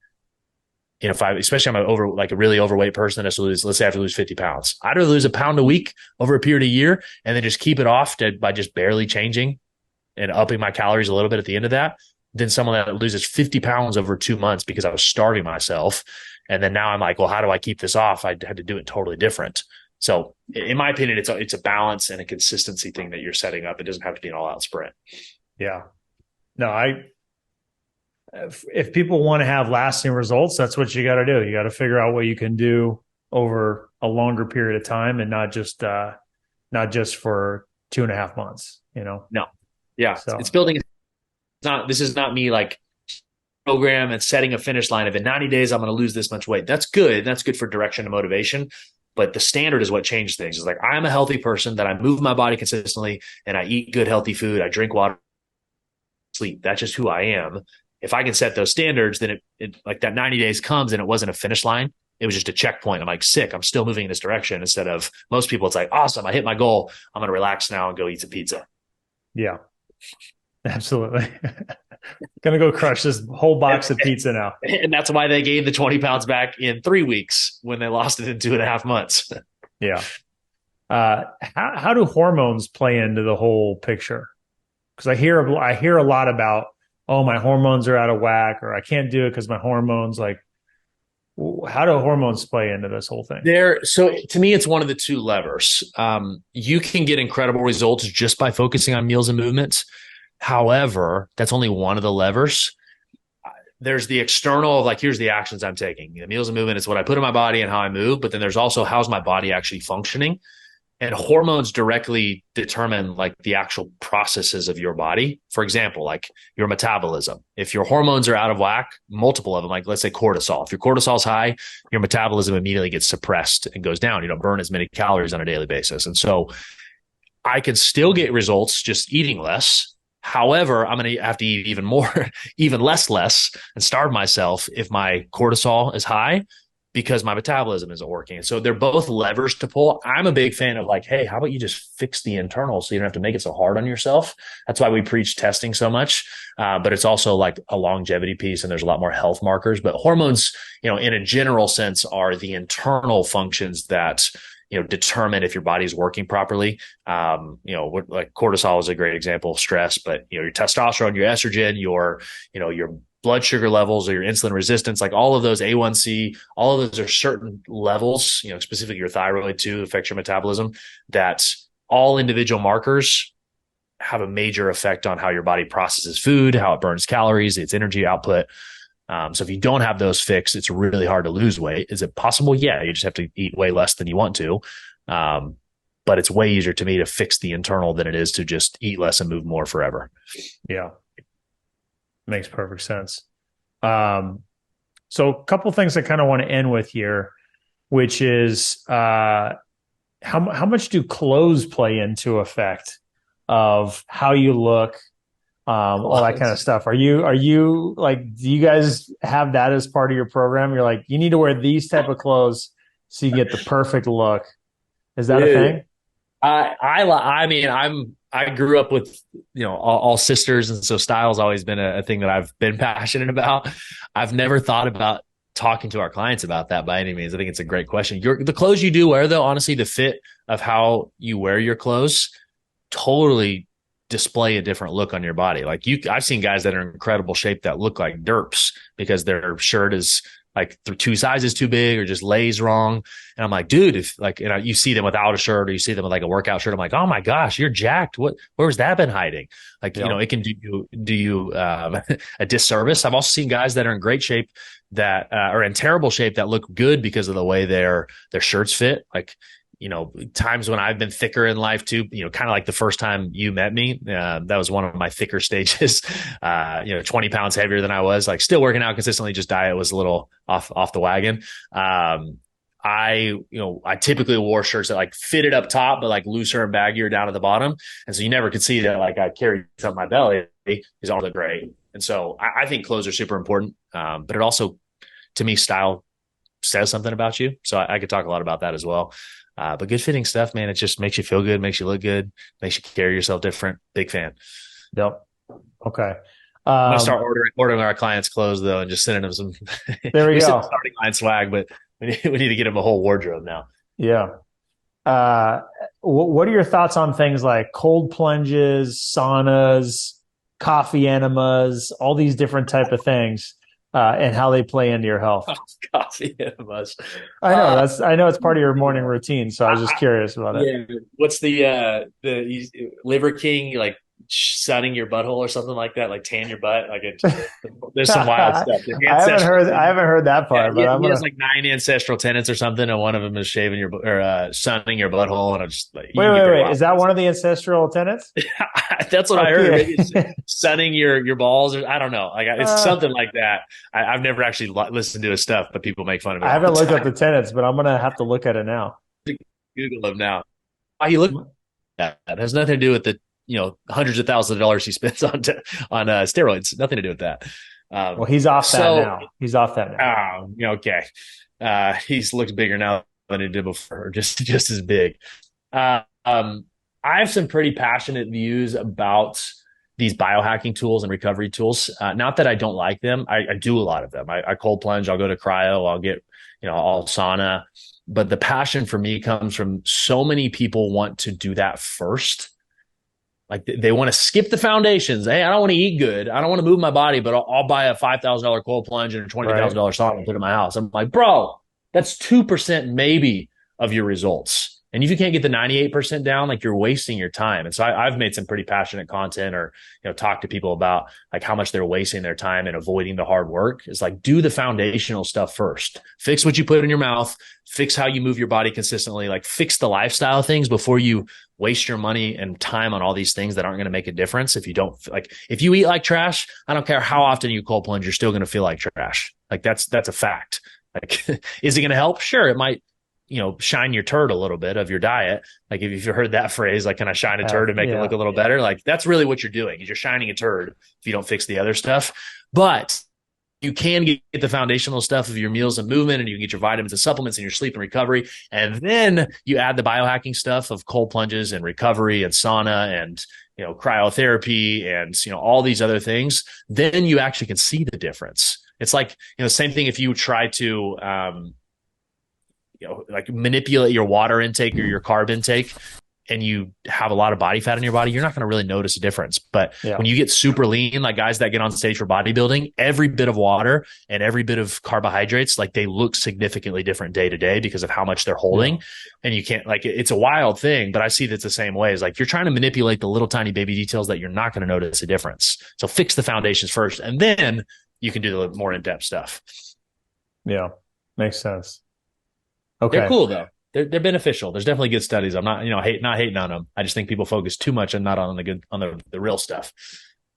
If especially I'm a really overweight person that has to lose, let's say I have to lose 50 pounds. I'd rather lose a pound a week over a period of a year and then just keep it off by just barely changing and upping my calories a little bit at the end of that than someone that loses 50 pounds over 2 months because I was starving myself. And then now I'm like, well, how do I keep this off? I had to do it totally different. So in my opinion, it's a balance and a consistency thing that you're setting up. It doesn't have to be an all out sprint. Yeah. No, if people want to have lasting results, that's what you got to do. You got to figure out what you can do over a longer period of time and not just for 2.5 months, No. Yeah. So it's building This is not me like program and setting a finish line of in 90 days, I'm going to lose this much weight. That's good. That's good for direction and motivation. But the standard is what changed things. It's like, I'm a healthy person, that I move my body consistently and I eat good, healthy food. I drink water, sleep. That's just who I am. If I can set those standards, then it like that 90 days comes and it wasn't a finish line. It was just a checkpoint. I'm like, sick. I'm still moving in this direction. Instead of most people, it's like, awesome. I hit my goal. I'm going to relax now and go eat some pizza. Yeah, absolutely. Gonna go crush this whole box of pizza now. And that's why they gained the 20 pounds back in 3 weeks when they lost it in 2.5 months. Yeah. How do hormones play into the whole picture? Because I hear a lot about, oh, my hormones are out of whack, or I can't do it because my hormones. Like, how do hormones play into this whole thing? So to me, it's one of the two levers. You can get incredible results just by focusing on meals and movements. However, that's only one of the levers. There's the external of like, here's the actions I'm taking. The meals and movement is what I put in my body and how I move. But then there's also, how's my body actually functioning? And hormones directly determine like the actual processes of your body. For example, like your metabolism. If your hormones are out of whack, multiple of them, like let's say cortisol. If your cortisol is high, your metabolism immediately gets suppressed and goes down. You don't burn as many calories on a daily basis. And so I could still get results just eating less. However, I'm going to have to eat even more, even less, and starve myself if my cortisol is high, because my metabolism isn't working. So they're both levers to pull. I'm a big fan of like, hey, how about you just fix the internal so you don't have to make it so hard on yourself? That's why we preach testing so much. But it's also like a longevity piece, and there's a lot more health markers. But hormones, in a general sense, are the internal functions that determine if your body is working properly. Like cortisol is a great example of stress, but your testosterone, your estrogen, your blood sugar levels or your insulin resistance, like all of those, A1C, all of those are certain levels, specifically your thyroid too affects your metabolism, that all individual markers have a major effect on how your body processes food, how it burns calories, its energy output. So if you don't have those fixed, it's really hard to lose weight. Is it possible? Yeah, you just have to eat way less than you want to. But it's way easier to me to fix the internal than it is to just eat less and move more forever. Yeah. Makes perfect sense. So a couple things I kind of want to end with here, which is how much do clothes play into effect of how you look, all that kind of stuff? Are you like, do you guys have that as part of your program? You're like, you need to wear these type of clothes so you get the perfect look. Is that a thing? I grew up with, all sisters. And so style's always been a thing that I've been passionate about. I've never thought about talking to our clients about that by any means. I think it's a great question. The clothes you do wear, though, honestly, the fit of how you wear your clothes totally display a different look on your body. Like I've seen guys that are in incredible shape that look like derps because their shirt is like 2 sizes too big or just lays wrong. And I'm like, dude, if like, you see them without a shirt or you see them with like a workout shirt, I'm like, oh my gosh, you're jacked. Where's that been hiding? Like, it can do you a disservice. I've also seen guys that are in great shape that are in terrible shape that look good because of the way their shirts fit. Like, times when I've been thicker in life too, kind of like the first time you met me, that was one of my thicker stages, 20 pounds heavier than I was, like still working out consistently, just diet was a little off the wagon. I typically wore shirts that like fitted up top, but like looser and baggier down at the bottom. And so you never could see that like I carried something on my belly is all the gray. And so I think clothes are super important. But it also, to me, style says something about you. So I could talk a lot about that as well. But good fitting stuff, man, it just makes you feel good, makes you look good, makes you carry yourself different. Big fan. Yep. Okay. I'm going to start ordering our clients' clothes, though, and just sending them some there we go. Starting line swag, but we need to get them a whole wardrobe now. Yeah. What are your thoughts on things like cold plunges, saunas, coffee enemas, all these different type of things? And how they play into your health. Coffee enemas. I know it's part of your morning routine, so I was just curious about it. Yeah. What's the Liver King, like sunning your butthole or something like that, like tan your butt. There's some wild I stuff. The haven't ancestral heard I thing. haven't heard that Yeah, part, but I'm he has gonna like 9 ancestral tenants or something, and one of them is shaving your or sunning your butthole, and I'm just like, you wait, can get wait, pretty wait. wild. Is that one of the ancestral tenets? That's what I heard. Maybe Okay. it's sunning your balls, or I don't know. Like it's uh, something like that. I've never actually listened to his stuff, but people make fun of it I all the haven't looked up time. the tenets, but I'm gonna have to look at it now. Google him now. Why he look that? It has nothing to do with the hundreds of thousands of dollars he spends on steroids. Nothing to do with that. Well, he's off that So, now. He's off that now. okay. He's looks bigger now than he did before, just as big. I have some pretty passionate views about these biohacking tools and recovery tools. Not that I don't like them. I do a lot of them. I cold plunge. I'll go to cryo. I'll get, I'll sauna. But the passion for me comes from so many people want to do that first. Like they want to skip the foundations. Hey, I don't want to eat good. I don't want to move my body, but I'll buy a $5,000 cold plunge and a Right. $20,000 sauna and put it in my house. I'm like, bro, that's 2% maybe of your results. And if you can't get the 98% down, like you're wasting your time. And so I've made some pretty passionate content or, talk to people about like how much they're wasting their time and avoiding the hard work. It's like, do the foundational stuff first. Fix what you put in your mouth, fix how you move your body consistently, like fix the lifestyle things before you waste your money and time on all these things that aren't going to make a difference. If you don't like, if you eat like trash, I don't care how often you cold plunge, you're still going to feel like trash. Like that's a fact. Like, is it going to help? Sure. It might, shine your turd a little bit of your diet. Like if you've heard that phrase, like, can I shine a turd and make it look a little better? Like that's really what you're doing is you're shining a turd if you don't fix the other stuff. But you can get the foundational stuff of your meals and movement, and you can get your vitamins and supplements and your sleep and recovery. And then you add the biohacking stuff of cold plunges and recovery and sauna and, cryotherapy and, all these other things. Then you actually can see the difference. It's like, same thing if you try to, like manipulate your water intake or your carb intake and you have a lot of body fat in your body, you're not going to really notice a difference. But Yeah. when you get super lean, like guys that get on stage for bodybuilding, every bit of water and every bit of carbohydrates, like they look significantly different day to day because of how much they're holding. Yeah. And you can't like, it's a wild thing, but I see that's the same way. It's like you're trying to manipulate the little tiny baby details that you're not going to notice a difference. So fix the foundations first, and then you can do the more in-depth stuff. Yeah. Makes sense. Okay. They're cool though. They're beneficial. There's definitely good studies. I'm not, not hating on them. I just think people focus too much and not on the real stuff.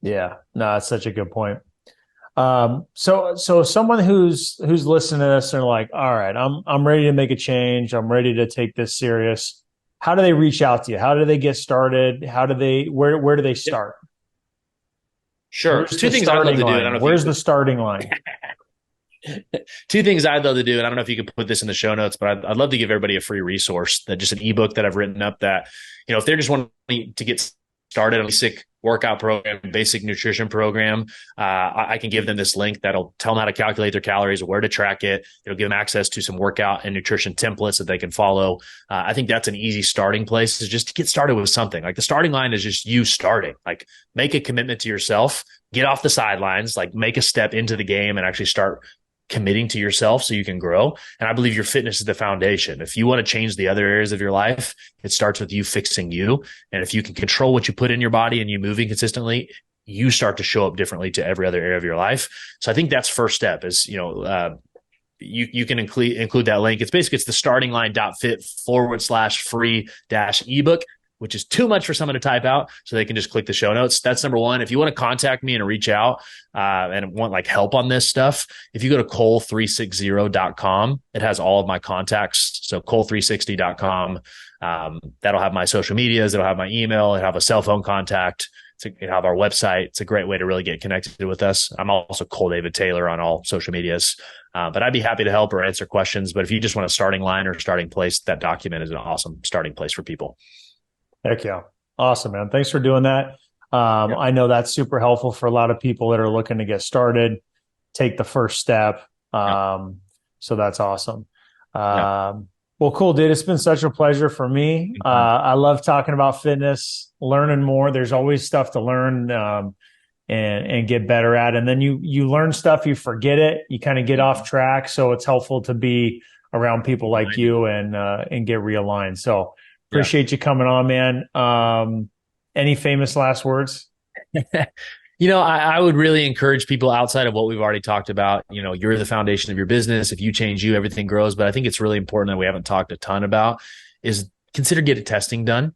Yeah. No, that's such a good point. So someone who's listening to this and like, all right, I'm ready to make a change. I'm ready to take this serious. How do they reach out to you? How do they get started? Where do they start? Sure. Where's Two things I'd love to do. I don't know Where's the starting line? Two things I'd love to do, and I don't know if you could put this in the show notes, but I'd love to give everybody a free resource, that just an ebook that I've written up that, if they're just wanting to get started on a basic workout program, basic nutrition program, I can give them this link that'll tell them how to calculate their calories, where to track it. It'll give them access to some workout and nutrition templates that they can follow. I think that's an easy starting place, is just to get started with something. Like the starting line is just you starting, like make a commitment to yourself, get off the sidelines, like make a step into the game and actually start committing to yourself so you can grow. And I believe your fitness is the foundation. If you want to change the other areas of your life, it starts with you fixing you. And if you can control what you put in your body and you moving consistently, you start to show up differently to every other area of your life. So I think that's first step is, you can include that link. It's basically, it's the startinglineFit/free-ebook, which is too much for someone to type out. So they can just click the show notes. That's number one. If you want to contact me and reach out and want like help on this stuff, if you go to cole360.com, it has all of my contacts. So cole360.com, that'll have my social medias. It'll have my email. It'll have a cell phone contact. It'll have our website. It's a great way to really get connected with us. I'm also Cole David Taylor on all social medias. But I'd be happy to help or answer questions. But if you just want a starting line or starting place, that document is an awesome starting place for people. Heck yeah. Awesome, man. Thanks for doing that. I know that's super helpful for a lot of people that are looking to get started, take the first step. So that's awesome. Well, cool, dude. It's been such a pleasure for me. I love talking about fitness, learning more. There's always stuff to learn and get better at. And then you learn stuff, you forget it, you kind of get off track. So it's helpful to be around people like you and get realigned. So appreciate you coming on, man. Any famous last words? I would really encourage people outside of what we've already talked about. You're the foundation of your business. If you change you, everything grows. But I think it's really important that we haven't talked a ton about is consider getting testing done.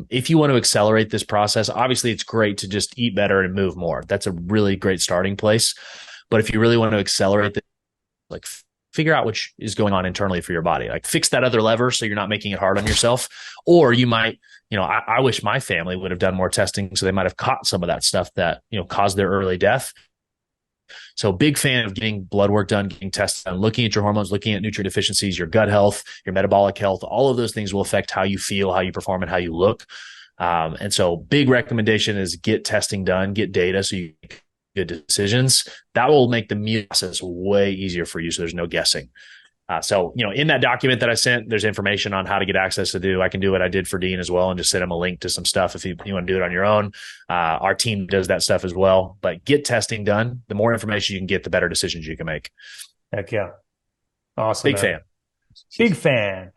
If you want to accelerate this process, obviously it's great to just eat better and move more. That's a really great starting place. But if you really want to accelerate this, like figure out what is going on internally for your body, like fix that other lever so you're not making it hard on yourself. Or you might, I wish my family would have done more testing so they might have caught some of that stuff that, caused their early death. So big fan of getting blood work done, getting tested done, looking at your hormones, looking at nutrient deficiencies, your gut health, your metabolic health. All of those things will affect how you feel, how you perform, and how you look. And so big recommendation is get testing done, get data so you make good decisions. That will make the meal process way easier for you. So there's no guessing. So in that document that I sent, there's information on how to get access to do. I can do what I did for Dean as well and just send him a link to some stuff if you want to do it on your own. Our team does that stuff as well. But get testing done. The more information you can get, the better decisions you can make. Heck yeah. Awesome. Big fan. Big fan.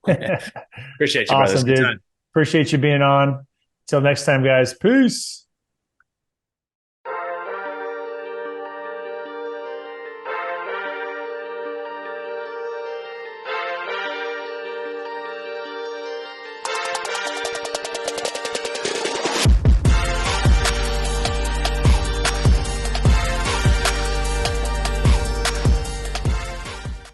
Appreciate you, awesome, brother. dude. Appreciate you being on. Till next time, guys. Peace.